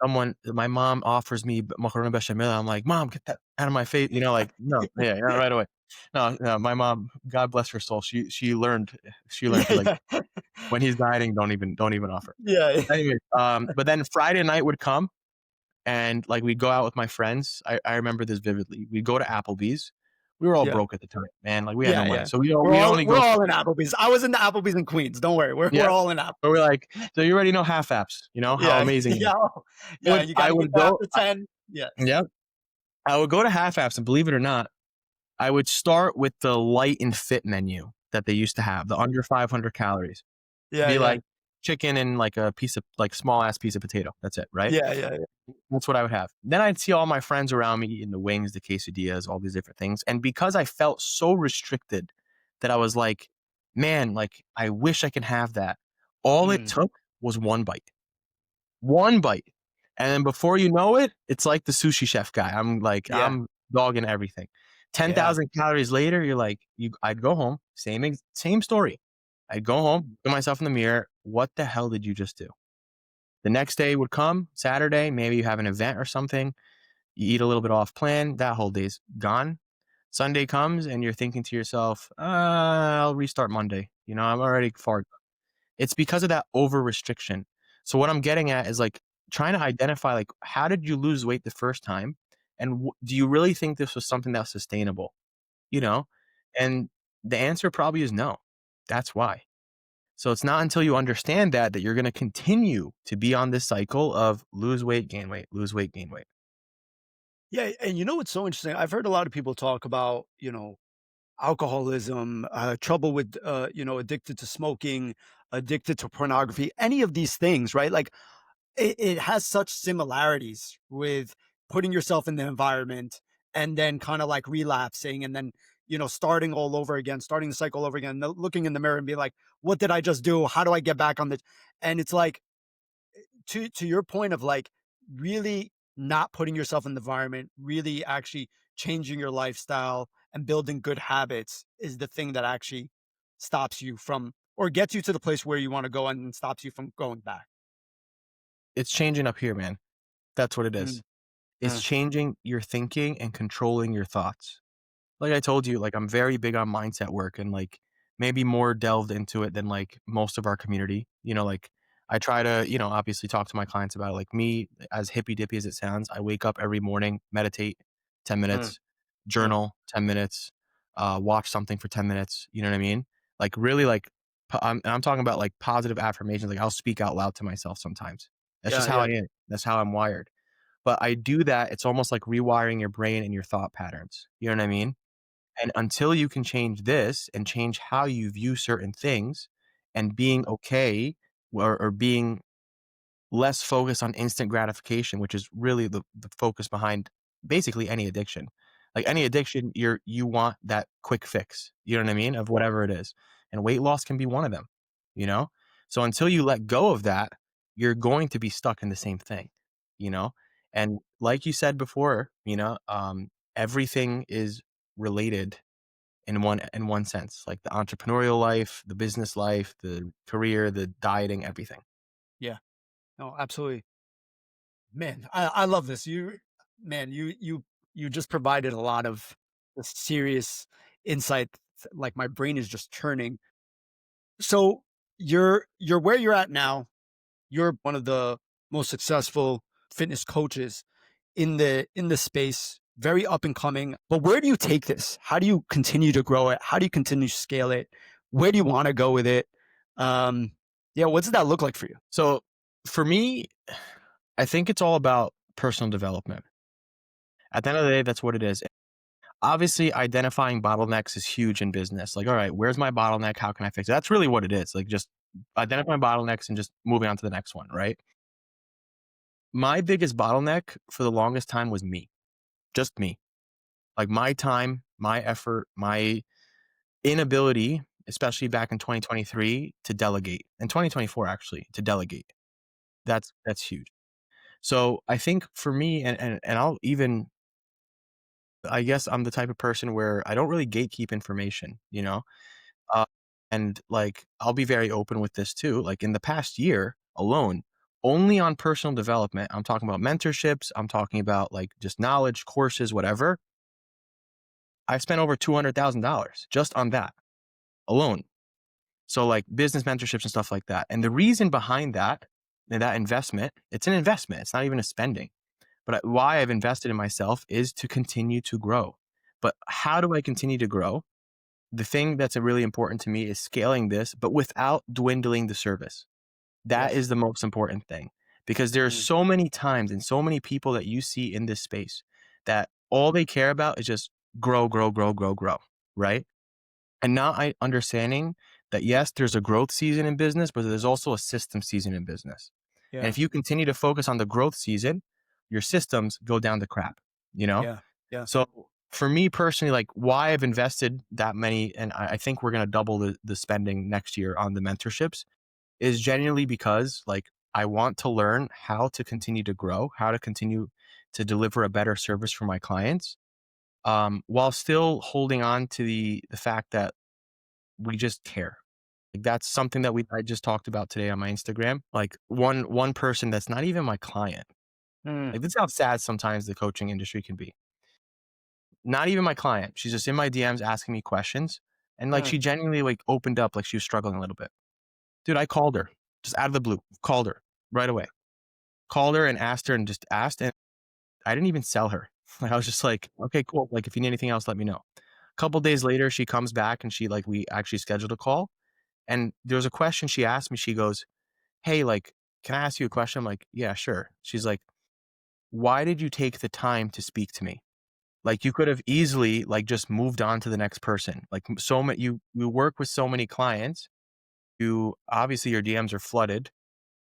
[SPEAKER 2] my mom offers me macaroni bechamel. I'm like, Mom, get that out of my face. You know, like no, yeah, not right away. No, no, my mom, God bless her soul. She learned to like
[SPEAKER 1] Yeah.
[SPEAKER 2] when he's dieting, don't even offer.
[SPEAKER 1] Yeah.
[SPEAKER 2] Anyways, but then Friday night would come and like we'd go out with my friends. I remember this vividly. We'd go to Applebee's. We were all
[SPEAKER 1] Yeah.
[SPEAKER 2] broke at the time, man. Like we had
[SPEAKER 1] Yeah,
[SPEAKER 2] no money.
[SPEAKER 1] yeah.
[SPEAKER 2] So we only
[SPEAKER 1] We're
[SPEAKER 2] go
[SPEAKER 1] all in Applebee's. I was in the Applebee's in Queens. Don't worry. We're
[SPEAKER 2] Yep.
[SPEAKER 1] all in
[SPEAKER 2] But we're
[SPEAKER 1] Applebee's.
[SPEAKER 2] like, so you already know half apps, you know, how
[SPEAKER 1] Yeah.
[SPEAKER 2] amazing it is.
[SPEAKER 1] Yeah. Yeah. You
[SPEAKER 2] I
[SPEAKER 1] gotta get
[SPEAKER 2] would
[SPEAKER 1] there
[SPEAKER 2] go
[SPEAKER 1] after 10. Yeah.
[SPEAKER 2] Yep. I would go to half apps and believe it or not, I would start with the light and fit menu that they used to have, the under 500 calories.
[SPEAKER 1] Yeah,
[SPEAKER 2] Be
[SPEAKER 1] yeah.
[SPEAKER 2] like chicken and like a piece of like small ass piece of potato. That's it, right?
[SPEAKER 1] Yeah, yeah, yeah.
[SPEAKER 2] That's what I would have. Then I'd see all my friends around me eating the wings, the quesadillas, all these different things. And because I felt so restricted that I was like, man, like I wish I could have that. All it
[SPEAKER 1] Mm.
[SPEAKER 2] took was one bite. One bite. And then before you know it, it's like the sushi chef guy.
[SPEAKER 1] Yeah.
[SPEAKER 2] I'm dogging everything.
[SPEAKER 1] Yeah.
[SPEAKER 2] 10,000 calories later, you're like, I'd go home, same story. I'd go home, look at myself in the mirror. What the hell did you just do? The next day would come, Saturday, maybe you have an event or something. You eat a little bit off plan. That whole day's gone. Sunday comes and you're thinking to yourself, I'll restart Monday. You know, I'm already far. It's because of that over restriction. So what I'm getting at is like trying to identify like how did you lose weight the first time, and do you really think this was something that's sustainable? You know, and the answer probably is no. That's why. So it's not until you understand that you're going to continue to be on this cycle of lose weight, gain weight, lose weight, gain weight.
[SPEAKER 1] Yeah, and you know what's so interesting? I've heard a lot of people talk about, alcoholism, trouble with, addicted to smoking, addicted to pornography, any of these things, right? Like it has such similarities with putting yourself in the environment and then kind of like relapsing and then, starting all over again, starting the cycle over again, looking in the mirror and being like, what did I just do? How do I get back on the, and it's like, to your point of like really not putting yourself in the environment, really actually changing your lifestyle and building good habits is the thing that actually stops you from or gets you to the place where you want to go and stops you from going back.
[SPEAKER 2] It's changing up here, man. That's what it is.
[SPEAKER 1] Mm,
[SPEAKER 2] It's
[SPEAKER 1] uh,
[SPEAKER 2] changing your thinking and controlling your thoughts. Like I told you, like I'm very big on mindset work and like maybe more delved into it than like most of our community. You know, like I try to, obviously talk to my clients about it. Like me, as hippy dippy as it sounds, I wake up every morning, meditate 10
[SPEAKER 1] uh,
[SPEAKER 2] minutes,
[SPEAKER 1] yeah,
[SPEAKER 2] journal 10 minutes, watch something for 10 minutes. You know what I mean? Like really like, I'm talking about like positive affirmations. Like I'll speak out loud to myself sometimes. That's just
[SPEAKER 1] yeah,
[SPEAKER 2] how I
[SPEAKER 1] yeah,
[SPEAKER 2] am. That's how I'm wired. But I do that. It's almost like rewiring your brain and your thought patterns. You know what I mean? And until you can change this and change how you view certain things and being okay or being less focused on instant gratification, which is really the focus behind basically any addiction. Like any addiction, you want that quick fix. You know what I mean? Of whatever it is. And weight loss can be one of them, you know? So until you let go of that, you're going to be stuck in the same thing, you know? And like you said before, everything is related in one sense, like the entrepreneurial life, the business life, the career, the dieting, everything.
[SPEAKER 1] yeah. No, absolutely. Man, I love this. Man, you just provided a lot of serious insight. Like my brain is just churning. So you're where you're at now. You're one of the most successful fitness coaches in the space, very up and coming. But where do you take this? How do you continue to grow it? How do you continue to scale it? Where do you want to go with it? Um, yeah, what does that look like for you?
[SPEAKER 2] So for me, I think it's all about personal development. At the end of the day, that's what it is. Obviously, identifying bottlenecks is huge in business. Like, all right, where's my bottleneck? How can I fix it? That's really what it is. Like, just identifying bottlenecks and just moving on to the next one, right? My biggest bottleneck for the longest time was me, just me. Like, my time, my effort, my inability, especially back in 2023, to delegate, in 2024, actually, to delegate. That's huge. So I think for me, and I'll even, I guess I'm the type of person where I don't really gatekeep information, you know? Uh, and like, I'll be very open with this too. Like in the past year alone, only on personal development, I'm talking about mentorships, I'm talking about like just knowledge, courses, whatever. I spent over $200,000 just on that alone. So like business mentorships and stuff like that. And the reason behind that, and that investment, it's an investment. It's not even a spending. But why I've invested in myself is to continue to grow. But how do I continue to grow? The thing that's really important to me is scaling this, but without dwindling the service. That
[SPEAKER 1] Yes.
[SPEAKER 2] is the most important thing because there's
[SPEAKER 1] Mm,
[SPEAKER 2] so many times and so many people that you see in this space that all they care about is just grow, grow, grow, grow, grow, right? And not understanding that yes, there's a growth season in business, but there's also a system season in business. And
[SPEAKER 1] yeah.
[SPEAKER 2] if you continue to focus on the growth season, your systems go down the crap, you know?
[SPEAKER 1] Yeah. Yeah.
[SPEAKER 2] So for me personally, like why I've invested that many, and I think we're going to double the spending next year on the mentorships is genuinely because like I want to learn how to continue to grow, how to continue to deliver a better service for my clients, while still holding on to the fact that we just care. Like that's something that I just talked about today on my Instagram. Like one person that's not even my client.
[SPEAKER 1] Mm,
[SPEAKER 2] Like this is how sad sometimes the coaching industry can be. Not even my client. She's just in my DMs asking me questions. And like
[SPEAKER 1] mm.
[SPEAKER 2] she genuinely like opened up like she was struggling a little bit. Dude, I called her just out of the blue. Called her right away. Called her and asked her and just asked. And I didn't even sell her. Like I was just like, okay, cool. Like if you need anything else, let me know. A couple days later, she comes back and she like we actually scheduled a call. And there was a question she asked me. She goes, hey, like, can I ask you a question? I'm like, yeah, sure. She's like, why did you take the time to speak to me? Like you could have easily like just moved on to the next person. Like so many, you work with so many clients. You obviously your DMs are flooded,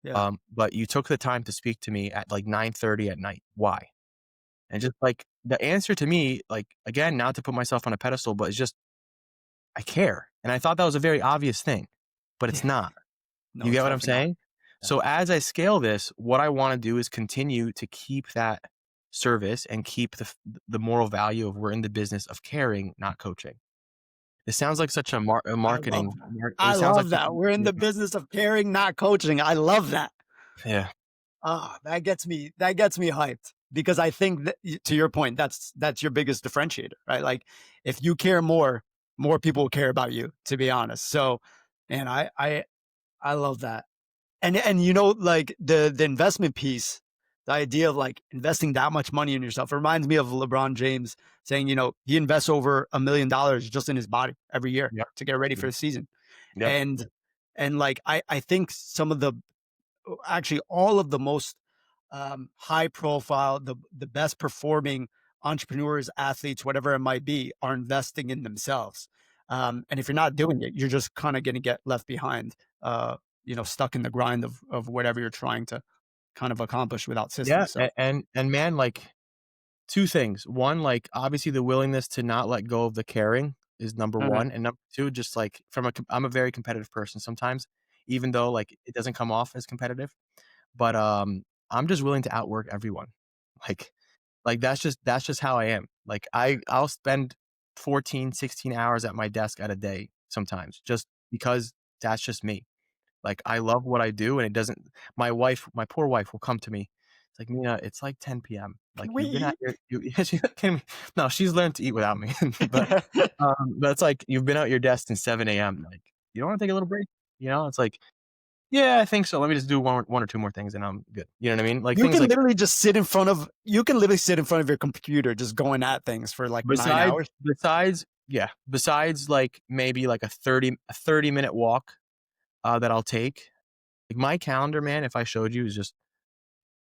[SPEAKER 1] Yeah.
[SPEAKER 2] but you took the time to speak to me at like 9:30 at night. Why? And just like the answer to me, like again, not to put myself on a pedestal, but it's just I care. And I thought that was a very obvious thing, but it's
[SPEAKER 1] Yeah.
[SPEAKER 2] not.
[SPEAKER 1] No,
[SPEAKER 2] You
[SPEAKER 1] it's
[SPEAKER 2] get what I'm
[SPEAKER 1] definitely not.
[SPEAKER 2] saying?
[SPEAKER 1] Yeah.
[SPEAKER 2] So as I scale this, what I want to do is continue to keep that service and keep the moral value of we're in the business of caring, not coaching. It sounds like such a, a
[SPEAKER 1] I love
[SPEAKER 2] marketing.
[SPEAKER 1] that.
[SPEAKER 2] It
[SPEAKER 1] I
[SPEAKER 2] sounds like
[SPEAKER 1] love that. We're in
[SPEAKER 2] yeah,
[SPEAKER 1] the business of caring, not coaching. I love that.
[SPEAKER 2] yeah,
[SPEAKER 1] Ah, that gets me hyped because I think that to your point, that's your biggest differentiator, right? Like if you care more, more people will care about you, to be honest. So, and I love that. And you know, like the investment piece, the idea of like investing that much money in yourself reminds me of LeBron James saying, you know, he invests over $1 million just in his body every year
[SPEAKER 2] yep,
[SPEAKER 1] to get ready for
[SPEAKER 2] yep,
[SPEAKER 1] the season.
[SPEAKER 2] yep.
[SPEAKER 1] And like I think some of the actually all of the most high profile, the best performing entrepreneurs, athletes, whatever it might be, are investing in themselves. And if you're not doing it, you're just kind of going to get left behind. You know, stuck in the grind of whatever you're trying to kind of accomplish without
[SPEAKER 2] Yeah,
[SPEAKER 1] systems. So,
[SPEAKER 2] and man, like two things. One, like obviously the willingness to not let go of the caring is number
[SPEAKER 1] mhm,
[SPEAKER 2] one, and number two, just like I'm a very competitive person sometimes, even though like it doesn't come off as competitive. But I'm just willing to outwork everyone. Like that's just how I am. Like I'll spend 14, 16 hours at my desk at a day sometimes just because that's just me. Like I love what I do and it doesn't my poor wife will come to me. It's like, "Mina, it's like 10 PM.
[SPEAKER 1] can
[SPEAKER 2] Like
[SPEAKER 1] we
[SPEAKER 2] you've been at
[SPEAKER 1] eat?
[SPEAKER 2] your you." She's like, "Can we?" No, she's learned to eat without me. But that's like you've been at your desk since 7 AM. Like, you don't want to take a little break? You know, it's like, yeah, I think so. Let me just do one or two more things and I'm good. You know what I mean? Like
[SPEAKER 1] You
[SPEAKER 2] things
[SPEAKER 1] can
[SPEAKER 2] like
[SPEAKER 1] literally just sit in front of you can literally sit in front of your computer just going at things for like 9
[SPEAKER 2] besides
[SPEAKER 1] hours.
[SPEAKER 2] besides yeah, besides like maybe like a 30-minute walk that I'll take. Like my calendar, man, if I showed you is just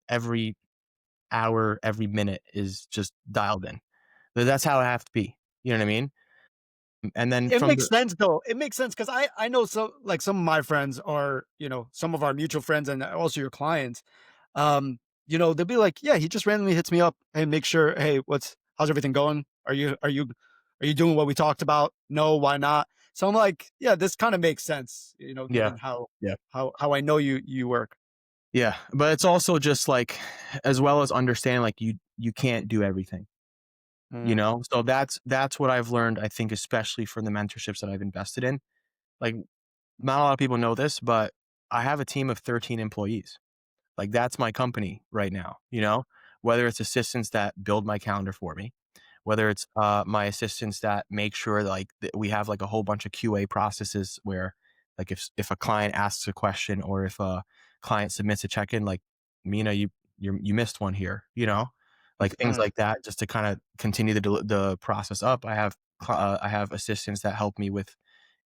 [SPEAKER 2] every hour, every minute is just dialed in. That's how I have to be. You know what I mean? And then
[SPEAKER 1] It
[SPEAKER 2] from
[SPEAKER 1] makes
[SPEAKER 2] the
[SPEAKER 1] sense though. It makes sense because I know so like some of my friends are, you know, some of our mutual friends and also your clients. Um, you know, they'll be like, yeah, he just randomly hits me up and make sure, hey, how's everything going? Are you doing what we talked about? No, why not? So I'm like, yeah, this kind of makes sense, you know,
[SPEAKER 2] yeah,
[SPEAKER 1] given
[SPEAKER 2] yeah.
[SPEAKER 1] how I know you work.
[SPEAKER 2] Yeah, but it's also just like, as well as understanding like you can't do everything, you
[SPEAKER 1] Mm,
[SPEAKER 2] know? So that's what I've learned, I think, especially from the mentorships that I've invested in. Like, not a lot of people know this, but I have a team of 13 employees. Like, that's my company right now, you know? Whether it's assistants that build my calendar for me, whether it's my assistants that make sure like we have like a whole bunch of QA processes where like if a client asks a question or if a client submits a check-in, like, Mina, you missed one here, you know, like things
[SPEAKER 1] mm,
[SPEAKER 2] like that, just to kind of continue the process up. I have assistants that help me with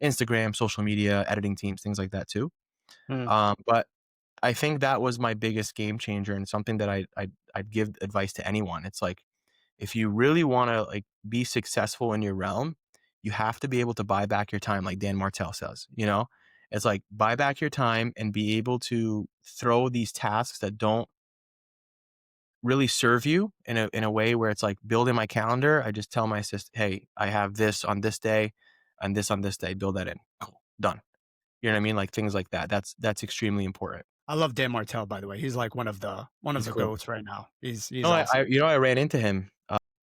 [SPEAKER 2] Instagram, social media, editing teams, things like that too.
[SPEAKER 1] mm.
[SPEAKER 2] But I think that was my biggest game changer and something that I'd give advice to anyone. It's like, if you really want to like be successful in your realm, you have to be able to buy back your time, like Dan Martell says, you know? It's like, buy back your time and be able to throw these tasks that don't really serve you in a way where it's like, building my calendar. I just tell my assistant, hey, I have this on this day and this on this day, build that in. Cool. Done. You know what I mean? Like things like that. That's extremely important.
[SPEAKER 1] I love Dan Martell, by the way. He's like one of
[SPEAKER 2] He's
[SPEAKER 1] the
[SPEAKER 2] cool.
[SPEAKER 1] goats right now.
[SPEAKER 2] No,
[SPEAKER 1] He's awesome.
[SPEAKER 2] I ran into him.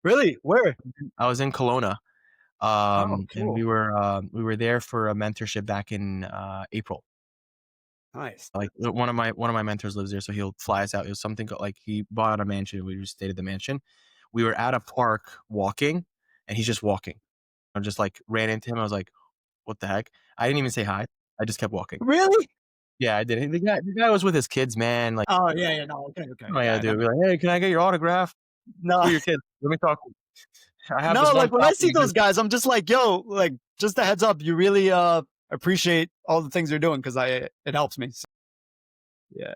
[SPEAKER 1] Really? Where?
[SPEAKER 2] I was in Kelowna.
[SPEAKER 1] Oh,
[SPEAKER 2] And
[SPEAKER 1] cool.
[SPEAKER 2] we were there for a mentorship back in April.
[SPEAKER 1] Nice.
[SPEAKER 2] Like, one of my mentors lives there, so he'll fly us out. It was something like he bought a mansion. We just stayed at the mansion. We were at a park walking, and he's just walking. I just like ran into him. I was like, "What the heck?" I didn't even say hi. I just kept walking.
[SPEAKER 1] Really?
[SPEAKER 2] Yeah, I did. The guy was with his kids, man. Like,
[SPEAKER 1] Oh, yeah, yeah. No, okay, okay.
[SPEAKER 2] what am I gonna
[SPEAKER 1] Yeah,
[SPEAKER 2] do?
[SPEAKER 1] no.
[SPEAKER 2] Be like, "Hey, can I get your autograph?
[SPEAKER 1] No,
[SPEAKER 2] Who are your kids? Let me talk. I have this
[SPEAKER 1] no,
[SPEAKER 2] one
[SPEAKER 1] like when I see
[SPEAKER 2] property."
[SPEAKER 1] those guys, I'm just like, yo, like just a heads up, you really appreciate all the things you're doing because I it helps me. So, yeah.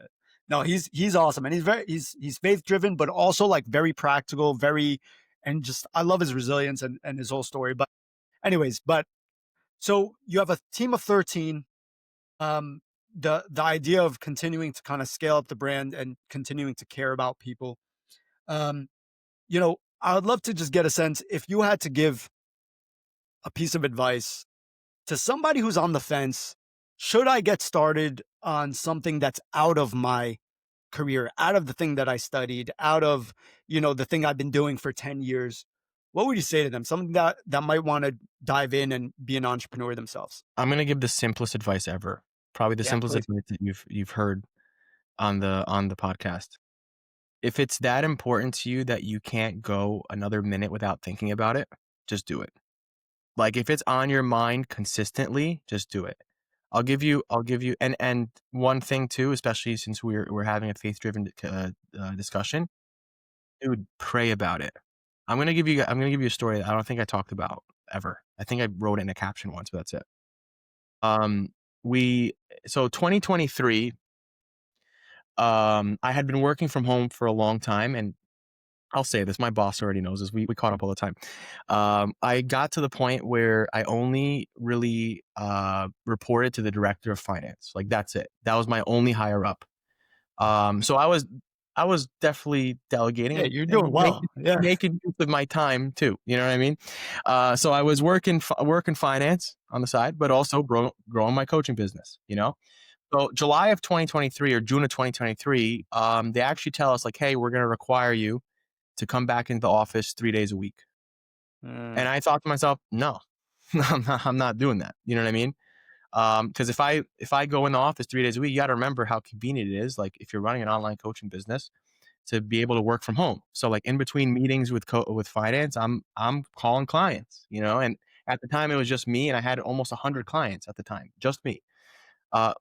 [SPEAKER 1] No, he's awesome and he's faith driven, but also like very practical, very and just I love his resilience and his whole story. But anyways, but so you have a team of 13. Um the idea of continuing to kind of scale up the brand and continuing to care about people. Um, I would love to just get a sense if you had to give a piece of advice to somebody who's on the fence, should I get started on something that's out of my career, out of the thing that I studied, out of, the thing I've been doing for 10 years? What would you say to them? Something that might want to dive in and be an entrepreneur themselves.
[SPEAKER 2] I'm gonna give the simplest advice ever. Probably the
[SPEAKER 1] Yeah,
[SPEAKER 2] simplest
[SPEAKER 1] please.
[SPEAKER 2] advice that you've heard on the podcast. If it's that important to you that you can't go another minute without thinking about it, just do it. Like, if it's on your mind consistently, just do it. I'll give you and one thing too, especially since we're having a faith-driven discussion, dude, pray about it. I'm gonna give you a story that I don't think I talked about ever. I think I wrote it in a caption once, but that's it. Um, we so 2023, I had been working from home for a long time, and I'll say this, my boss already knows this. We caught up all the time. I got to the point where I only really reported to the director of finance. Like, that's it. That was my only higher up. So I was definitely delegating
[SPEAKER 1] Yeah,
[SPEAKER 2] and,
[SPEAKER 1] you're doing well. Yeah.
[SPEAKER 2] making use of my time too. You know what I mean? So I was working finance on the side, but also growing my coaching business. You know, so July of 2023 or June of 2023, they actually tell us like, hey, we're going to require you to come back into the office 3 days a week.
[SPEAKER 1] Mm,
[SPEAKER 2] And I thought to myself, no, I'm not doing that. You know what I mean? Because if I go in the office 3 days a week, you got to remember how convenient it is. Like, if you're running an online coaching business, to be able to work from home. So like, in between meetings with finance, I'm calling clients. You know, and at the time it was just me, and I had almost 100 clients at the time, just me.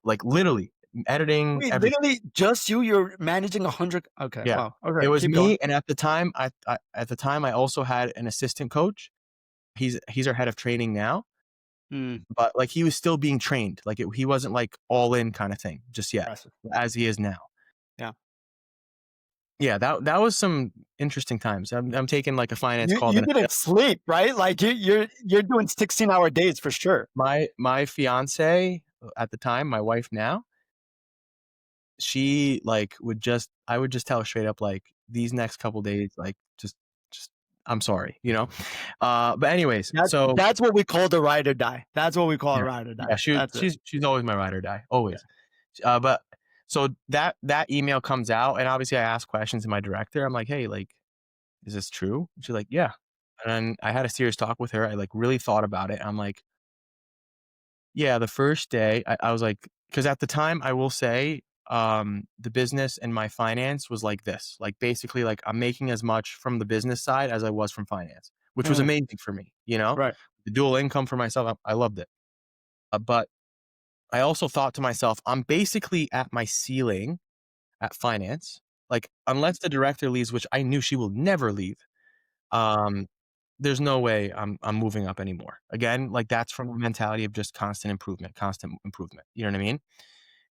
[SPEAKER 2] Like, literally editing
[SPEAKER 1] wait,
[SPEAKER 2] everything.
[SPEAKER 1] literally just you? You're managing 100? Okay,
[SPEAKER 2] Yeah,
[SPEAKER 1] wow.
[SPEAKER 2] it
[SPEAKER 1] Okay,
[SPEAKER 2] was
[SPEAKER 1] keep going.
[SPEAKER 2] me, and at the time, I also had an assistant coach. He's our head of training now,
[SPEAKER 1] Mm,
[SPEAKER 2] but like, he was still being trained. Like, he wasn't like all in kind of thing just yet,
[SPEAKER 1] impressive.
[SPEAKER 2] as he is now.
[SPEAKER 1] Yeah.
[SPEAKER 2] Yeah, that was some interesting times. I'm taking like a finance call,
[SPEAKER 1] You
[SPEAKER 2] then
[SPEAKER 1] didn't sleep, right? Like you're doing 16-hour days for sure.
[SPEAKER 2] my fiance at the time, my wife now, she like I would just tell her straight up, like, these next couple days, like, just I'm sorry, you know. But anyways, so
[SPEAKER 1] That's what we call the ride or die. That's what we call a
[SPEAKER 2] yeah,
[SPEAKER 1] ride or
[SPEAKER 2] yeah,
[SPEAKER 1] die. That's it.
[SPEAKER 2] she's always my ride or die,
[SPEAKER 1] Yeah.
[SPEAKER 2] always. But So that email comes out, and obviously I ask questions to my director. I'm like, "Hey, like, is this true?" And she's like, "Yeah." And then I had a serious talk with her. I, like, really thought about it. I'm like, "Yeah, the first day," I was like, because at the time, I will say, the business and my finance was like this. Like, basically, like, I'm making as much from the business side as I was from finance, which was
[SPEAKER 1] Mm,
[SPEAKER 2] amazing for me, you know?
[SPEAKER 1] right.
[SPEAKER 2] The dual income for myself, I loved it. But I also thought to myself, I'm basically at my ceiling at finance. Like, unless the director leaves, which I knew she will never leave, um, there's no way I'm moving up anymore. Again, like, that's from a mentality of just constant improvement, constant improvement. You know what I mean?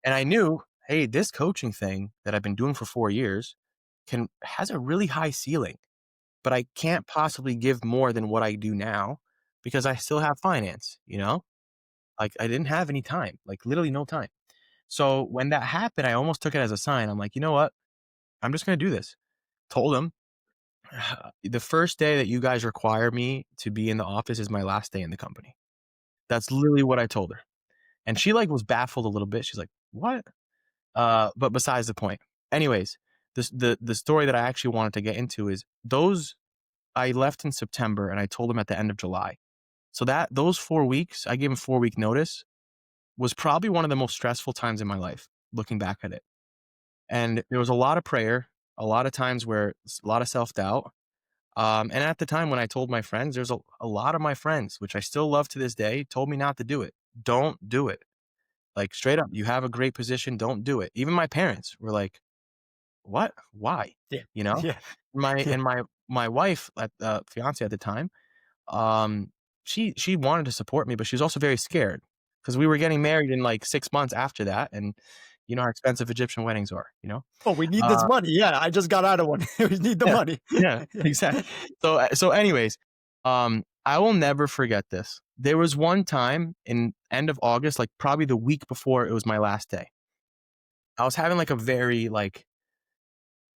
[SPEAKER 2] And I knew, hey, this coaching thing that I've been doing for 4 years has a really high ceiling, but I can't possibly give more than what I do now because I still have finance, you know? Like, I didn't have any time, like, literally no time. So when that happened, I almost took it as a sign. I'm like, "You know what? I'm just gonna do this." Told him, "The first day that you guys require me to be in the office is my last day in the company." That's literally what I told her. And she, like, was baffled a little bit. She's like, "What?" But besides the point. Anyways, the story that I actually wanted to get into is those I left in September, and I told him at the end of July. So those 4 weeks, I gave him 4-week notice, was probably one of the most stressful times in my life, looking back at it. And there was a lot of prayer, a lot of times where a lot of self-doubt. And at the time when I told my friends, there's a lot of my friends, which I still love to this day, told me not to do it. Don't do it. Like, straight up, you have a great position, don't do it. Even my parents were like, "What? Why?"
[SPEAKER 1] Yeah.
[SPEAKER 2] You know?
[SPEAKER 1] Yeah.
[SPEAKER 2] My
[SPEAKER 1] Yeah.
[SPEAKER 2] and my wife, fiance at the time, um, she wanted to support me, but she was also very scared because we were getting married in, like, 6 months after that, and you know how expensive Egyptian weddings are, you know?
[SPEAKER 1] Oh, we need this
[SPEAKER 2] Uh,
[SPEAKER 1] money. Yeah, I just got out of one. We need the
[SPEAKER 2] yeah,
[SPEAKER 1] money.
[SPEAKER 2] yeah, exactly. So anyways, I will never forget this. There was one time in end of August, like, probably the week before it was my last day. I was having, like, a very, like,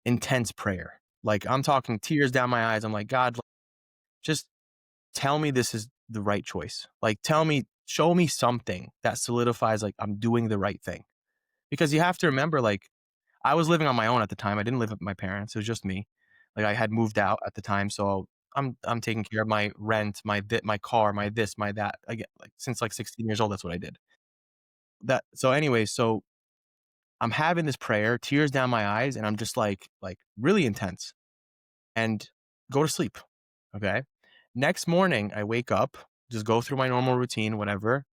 [SPEAKER 2] intense prayer. Like, I'm talking tears down my eyes. I'm like, "God, like, just tell me this is the right choice. Like, show me something that solidifies, like, I'm doing the right thing." Because you have to remember, like, I was living on my own at the time. I didn't live with my parents. It was just me. Like, I had moved out at the time, so I'm taking care of my rent, my car, my this, my that. I get, like, since, like, 16 years old, that's what I did. So I'm having this prayer, tears down my eyes, and I'm just like really intense, and go to sleep. Okay. Next morning, I wake up, just go through my normal routine, whatever.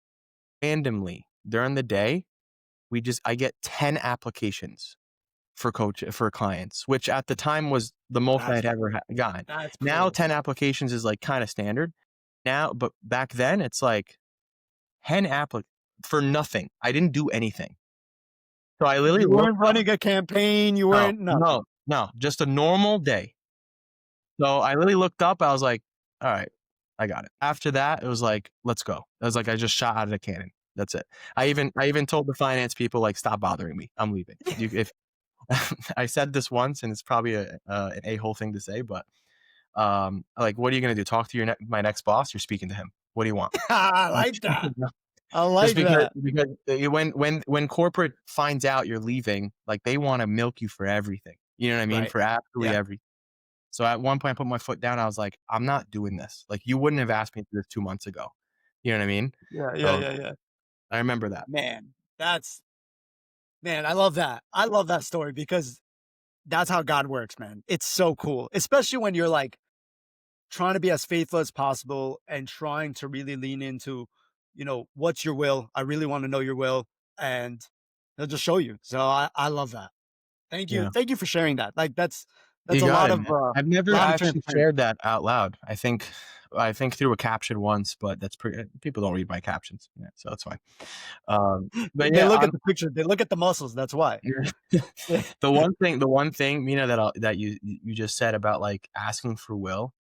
[SPEAKER 2] Randomly during the day, I get 10 applications for clients, which at the time was the most I
[SPEAKER 1] That's
[SPEAKER 2] had ever gotten.
[SPEAKER 1] that's
[SPEAKER 2] Now
[SPEAKER 1] cool.
[SPEAKER 2] 10 applications is, like, kind of standard. But back then it's like 10 for nothing. I didn't do anything. So I literally
[SPEAKER 1] You
[SPEAKER 2] looked
[SPEAKER 1] weren't
[SPEAKER 2] up.
[SPEAKER 1] running a campaign, you
[SPEAKER 2] No,
[SPEAKER 1] weren't nothing.
[SPEAKER 2] no, no, just a normal day. So I literally looked up, I was like, "All right, I got it." After that, it was like, "Let's go." I was like, I just shot out of a cannon. That's it. I even told the finance people, like, "Stop bothering me. I'm leaving." You if I said this once, and it's probably an a-hole thing to say, but, like, "What are you gonna do? Talk to my next boss? You're speaking to him. What do you want?"
[SPEAKER 1] I like that. I
[SPEAKER 2] Just
[SPEAKER 1] like
[SPEAKER 2] because
[SPEAKER 1] that.
[SPEAKER 2] when corporate finds out you're leaving, like, they wanna milk you for everything. You know what I mean?
[SPEAKER 1] Right.
[SPEAKER 2] For absolutely
[SPEAKER 1] Yeah.
[SPEAKER 2] everything. So at one point, I put my foot down. I was like, "I'm not doing this. Like, you wouldn't have asked me to do this 2 months ago." You know what I mean?
[SPEAKER 1] Yeah, yeah,
[SPEAKER 2] So
[SPEAKER 1] yeah, yeah.
[SPEAKER 2] I remember that.
[SPEAKER 1] Man, that's man, I love that. I love that story because that's how God works, man. It's so cool, especially when you're, like, trying to be as faithful as possible and trying to really lean into, what's your will? I really wanna know your will, and they'll just show you. So I love that. Thank you.
[SPEAKER 2] Yeah.
[SPEAKER 1] Thank you for sharing that. Like, that's
[SPEAKER 2] You
[SPEAKER 1] a
[SPEAKER 2] got
[SPEAKER 1] lot
[SPEAKER 2] it,
[SPEAKER 1] of,
[SPEAKER 2] man. I've never
[SPEAKER 1] lot of
[SPEAKER 2] actually
[SPEAKER 1] transparency.
[SPEAKER 2] shared that out loud. I think through a caption once, but that's pretty people don't read my captions. Yeah, so that's fine. But
[SPEAKER 1] They
[SPEAKER 2] yeah,
[SPEAKER 1] look at the picture, they look at the muscles, that's why.
[SPEAKER 2] the one thing, Mina, that you just said about, like, asking for will,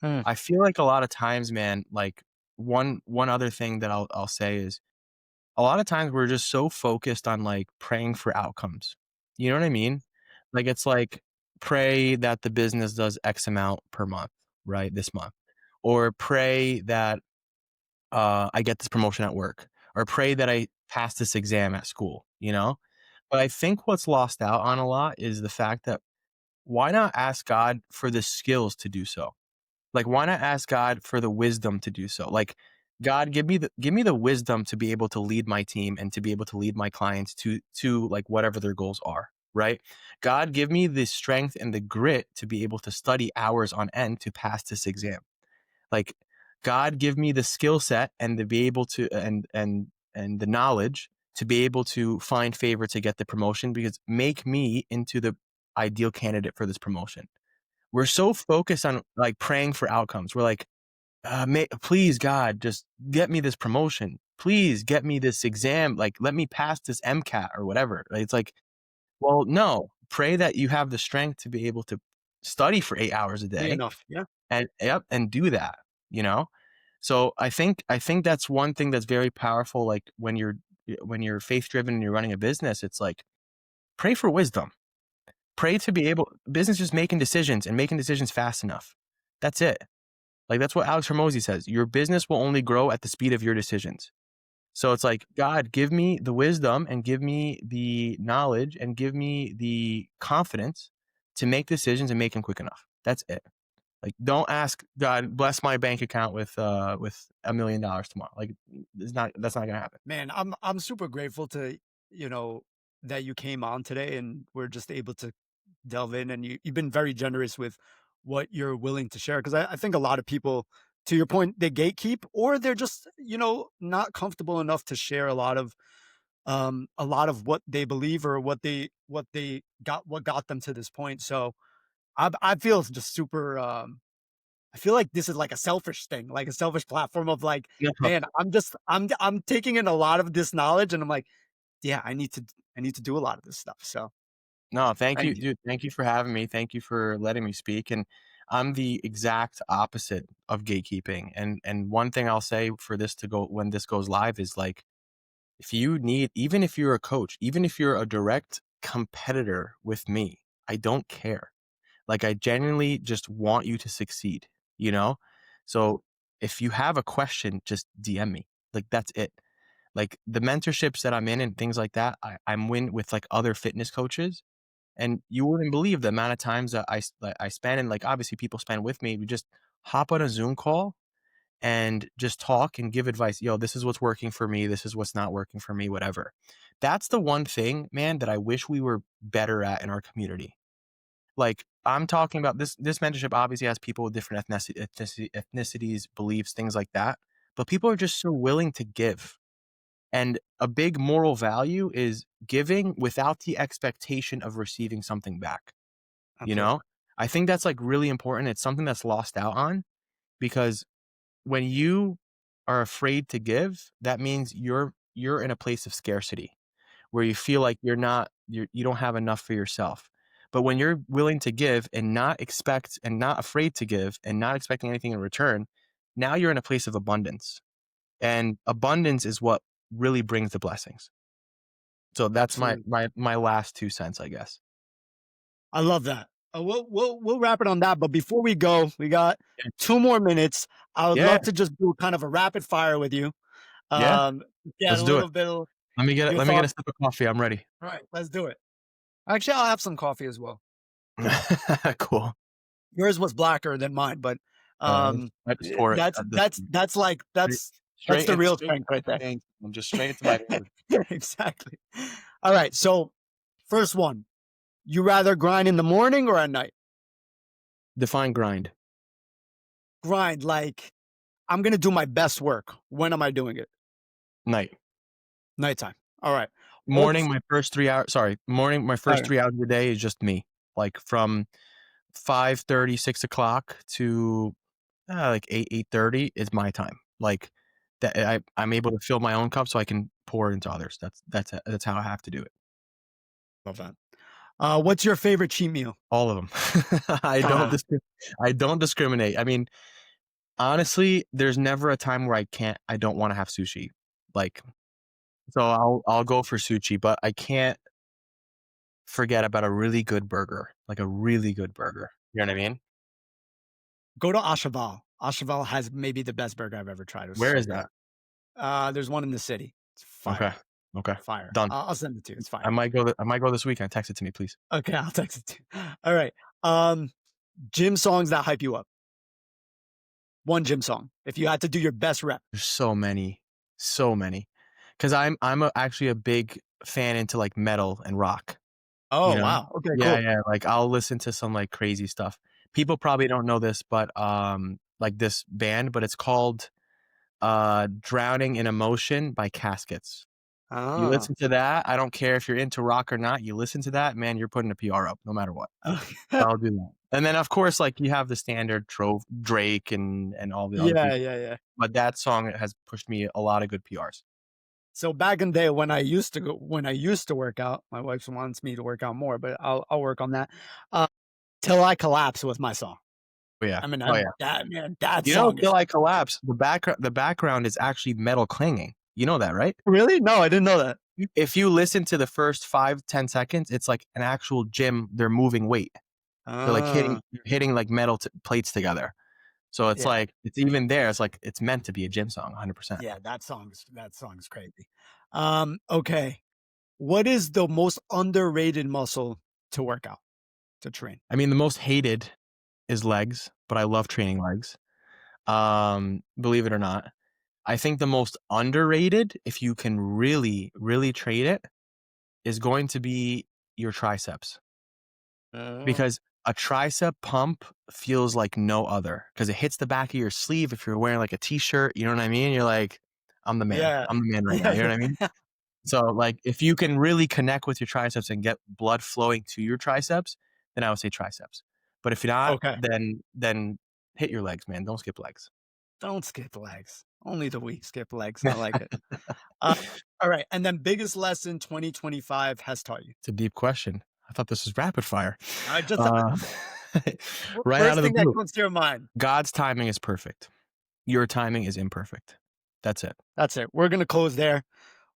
[SPEAKER 1] Mm,
[SPEAKER 2] I feel like a lot of times, man, like, one other thing that I'll say is a lot of times we're just so focused on, like, praying for outcomes. You know what I mean? Like, it's like, pray that the business does X amount per month, right, this month, or pray that, I get this promotion at work, or pray that I pass this exam at school, you know? But I think what's lost out on a lot is the fact that why not ask God for the skills to do so? Like, why not ask God for the wisdom to do so? Like, God, give me the wisdom to be able to lead my team and to be able to lead my clients to like whatever their goals are, right? God, give me the strength and the grit to be able to study hours on end to pass this exam. Like, God, give me the skill set and to be able to and the knowledge to be able to find favor to get the promotion, because make me into the ideal candidate for this promotion. We're so focused on like praying for outcomes. We're like, please God, just get me this promotion. Please get me this exam. Like, let me pass this MCAT or whatever. Right? It's like, well, no, pray that you have the strength to be able to study for 8 hours a
[SPEAKER 1] Be
[SPEAKER 2] day
[SPEAKER 1] enough. Yeah.
[SPEAKER 2] and yep, and do that, you know? So I think that's one thing that's very powerful. Like when you're faith driven and you're running a business, it's like pray for wisdom. Pray to be able business just making decisions and making decisions fast enough. That's it. Like that's what Alex Hormozy says. Your business will only grow at the speed of your decisions. So it's like, God, give me the wisdom and give me the knowledge and give me the confidence to make decisions and make them quick enough. That's it. Like, don't ask God, bless my bank account with $1 million tomorrow. Like, that's not gonna happen.
[SPEAKER 1] Man, I'm super grateful to, you know, that you came on today and we're just able to delve in, and you've been very generous with what you're willing to share. Cause I think a lot of people, to your point, they gatekeep or they're just, not comfortable enough to share a lot of what they believe or what got them to this point. So I feel just super I feel like this is like a selfish thing, like a selfish platform of like,
[SPEAKER 2] Yeah.
[SPEAKER 1] man, I'm taking in a lot of this knowledge and I'm like, yeah, I need to do a lot of this stuff. So
[SPEAKER 2] No, thank you,
[SPEAKER 1] thank you.
[SPEAKER 2] dude. Thank you for having me. Thank you for letting me speak. And I'm the exact opposite of gatekeeping. And one thing I'll say for this to go when this goes live is like, if you need, even if you're a coach, even if you're a direct competitor with me, I don't care. Like, I genuinely just want you to succeed, you know? So if you have a question, just DM me. Like, that's it. Like, the mentorships that I'm in and things like that, I'm with like other fitness coaches. And you wouldn't believe the amount of times that I spend, and like obviously people spend with me. We just hop on a Zoom call and just talk and give advice. Yo, this is what's working for me. This is what's not working for me, whatever. That's the one thing, man, that I wish we were better at in our community. Like, I'm talking about this mentorship obviously has people with different ethnicities, beliefs, things like that. But people are just so willing to give. And a big moral value is giving without the expectation of receiving something back. You know?
[SPEAKER 1] Absolutely.
[SPEAKER 2] I think that's like really important. It's something that's lost out on because when you are afraid to give, that means you're in a place of scarcity where you feel like you don't have enough for yourself. But when you're willing to give and not expect and not afraid to give and not expecting anything in return, now you're in a place of abundance. And abundance is what really brings the blessings. So that's
[SPEAKER 1] Absolutely.
[SPEAKER 2] my last 2 cents, I guess.
[SPEAKER 1] I love that. We'll wrap it on that. But before we go, we got
[SPEAKER 2] Yeah.
[SPEAKER 1] 2 more minutes. I would
[SPEAKER 2] Yeah.
[SPEAKER 1] love to just do kind of a rapid fire with you.
[SPEAKER 2] Yeah.
[SPEAKER 1] Get
[SPEAKER 2] Let's
[SPEAKER 1] a
[SPEAKER 2] do it.
[SPEAKER 1] little bit of your
[SPEAKER 2] Let me get a
[SPEAKER 1] thoughts.
[SPEAKER 2] sip of coffee. I'm ready.
[SPEAKER 1] All right, let's do it. Actually, I'll have some coffee as well.
[SPEAKER 2] Cool.
[SPEAKER 1] Yours was blacker than mine, but um,
[SPEAKER 2] I just pour it at this
[SPEAKER 1] that's like
[SPEAKER 2] straight
[SPEAKER 1] that's the real
[SPEAKER 2] straight
[SPEAKER 1] strength right
[SPEAKER 2] into
[SPEAKER 1] there.
[SPEAKER 2] my veins. I'm just straight into my veins.
[SPEAKER 1] Exactly. All right. So first one, you rather grind in the morning or at night?
[SPEAKER 2] Define grind.
[SPEAKER 1] Grind like I'm gonna do my best work. When am I doing it?
[SPEAKER 2] Night.
[SPEAKER 1] Nighttime. All right. Old.
[SPEAKER 2] Morning, my first 3 hours sorry, morning, my
[SPEAKER 1] All
[SPEAKER 2] first
[SPEAKER 1] right.
[SPEAKER 2] 3 hours of the day is just me. Like from 5:30, 6 o'clock to, like 8, 8:30 is my time. Like, that I'm able to fill my own cup so I can pour it into others. That's how I have to do it.
[SPEAKER 1] Love that. What's your favorite cheat meal?
[SPEAKER 2] All of them. I don't discriminate. I mean, honestly, there's never a time where I don't wanna have sushi. Like, so I'll go for sushi, but I can't forget about a really good burger, like a really good burger. You know what I mean?
[SPEAKER 1] Go to Ashaval. Ashaval has maybe the best burger I've ever tried. It was
[SPEAKER 2] Where
[SPEAKER 1] so
[SPEAKER 2] is
[SPEAKER 1] good.
[SPEAKER 2] that?
[SPEAKER 1] There's one in the city. It's
[SPEAKER 2] Okay.
[SPEAKER 1] fire.
[SPEAKER 2] Okay.
[SPEAKER 1] Fire.
[SPEAKER 2] Done.
[SPEAKER 1] I'll send it to you. It's
[SPEAKER 2] I
[SPEAKER 1] fire.
[SPEAKER 2] might go. I might go this weekend. Text it to me, please.
[SPEAKER 1] Okay, I'll text it to you. All right. Gym songs that hype you up. One gym song. If you had to do your best rep.
[SPEAKER 2] There's so many, so many. Because actually a big fan into like metal and rock. You
[SPEAKER 1] Oh
[SPEAKER 2] know?
[SPEAKER 1] wow. Okay,
[SPEAKER 2] Yeah,
[SPEAKER 1] cool.
[SPEAKER 2] yeah. Like I'll listen to some like crazy stuff. People probably don't know this, but like this band, but it's called "Drowning in Emotion" by Caskets. You
[SPEAKER 1] Ah.
[SPEAKER 2] listen to that. I don't care if you're into rock or not. You listen to that, man. You're putting a PR up, no matter what.
[SPEAKER 1] Okay.
[SPEAKER 2] I'll do that. And then, of course, like you have the standard Drake and all the other
[SPEAKER 1] Yeah,
[SPEAKER 2] people.
[SPEAKER 1] yeah, yeah.
[SPEAKER 2] But that song has pushed me a lot of good PRs.
[SPEAKER 1] So back in the day when I used to work out, my wife wants me to work out more, but I'll work on that. Uh, "Till I Collapse" was my song.
[SPEAKER 2] But yeah.
[SPEAKER 1] I mean,
[SPEAKER 2] Oh yeah.
[SPEAKER 1] that
[SPEAKER 2] You know,
[SPEAKER 1] song is
[SPEAKER 2] "Till I Collapse," the background is actually metal clanging. You know that, right?
[SPEAKER 1] really? No, I didn't know that.
[SPEAKER 2] If you listen to the first 5-10 seconds, it's like an actual gym. They're moving weight. They're like
[SPEAKER 1] Ah,
[SPEAKER 2] hitting like metal plates together. So it's
[SPEAKER 1] yeah,
[SPEAKER 2] like it's even there. It's like it's meant to be a gym song, 100%.
[SPEAKER 1] yeah, that song is crazy. Okay. What is the most underrated muscle to work out, to train?
[SPEAKER 2] I mean, the most hated is legs, but I love training legs. Believe it or not. I think the most underrated, if you can really, really train it, is going to be your triceps.
[SPEAKER 1] Oh.
[SPEAKER 2] Because a tricep pump feels like no other because it hits the back of your sleeve if you're wearing like a t-shirt, you know what I mean? You're like, I'm the man.
[SPEAKER 1] Yeah.
[SPEAKER 2] I'm the man right now.
[SPEAKER 1] Yeah,
[SPEAKER 2] You know what I mean?
[SPEAKER 1] yeah.
[SPEAKER 2] So like if you can really connect with your triceps and get blood flowing to your triceps, then I would say triceps. But if you're not,
[SPEAKER 1] Okay.
[SPEAKER 2] then hit your legs, man. Don't skip legs.
[SPEAKER 1] Don't skip legs. Only the weak skip legs. I like it. Uh, all right, and then biggest lesson 2025 has taught you?
[SPEAKER 2] It's a deep question. I thought this was rapid fire.
[SPEAKER 1] I just
[SPEAKER 2] Uh, right out
[SPEAKER 1] first
[SPEAKER 2] of the
[SPEAKER 1] thing that
[SPEAKER 2] blue.
[SPEAKER 1] comes to your mind.
[SPEAKER 2] God's timing is perfect. Your timing is imperfect. That's it.
[SPEAKER 1] That's it. We're gonna close there.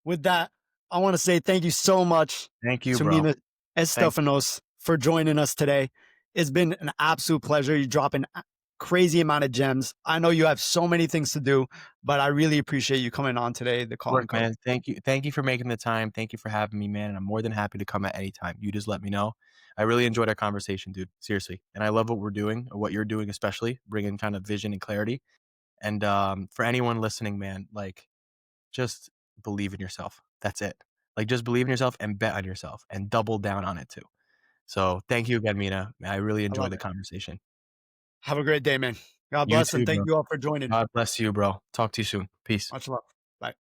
[SPEAKER 1] With that, I want to say thank you so much
[SPEAKER 2] Thank you,
[SPEAKER 1] to
[SPEAKER 2] bro.
[SPEAKER 1] Mina
[SPEAKER 2] Thank you.
[SPEAKER 1] Estafanous for joining us today. It's been an absolute pleasure. You drop an crazy amount of gems. I know you have so many things to do, but I really appreciate you coming on today, the Call
[SPEAKER 2] Look,
[SPEAKER 1] and Code.
[SPEAKER 2] man, thank you. Thank you for making the time. Thank you for having me, man. And I'm more than happy to come at any time. You just let me know. I really enjoyed our conversation, dude. Seriously. And I love what we're doing, what you're doing, especially bringing kind of vision and clarity. And for anyone listening, man, like just believe in yourself. That's it. Like just believe in yourself and bet on yourself and double down on it too. So thank you again, Mina. I really
[SPEAKER 1] I
[SPEAKER 2] enjoyed
[SPEAKER 1] love
[SPEAKER 2] the
[SPEAKER 1] it.
[SPEAKER 2] conversation.
[SPEAKER 1] Have a great day, man. God
[SPEAKER 2] You
[SPEAKER 1] bless and
[SPEAKER 2] too,
[SPEAKER 1] thank
[SPEAKER 2] bro.
[SPEAKER 1] you all for joining.
[SPEAKER 2] God bless you, bro. Talk to you soon. Peace.
[SPEAKER 1] Much love. Bye.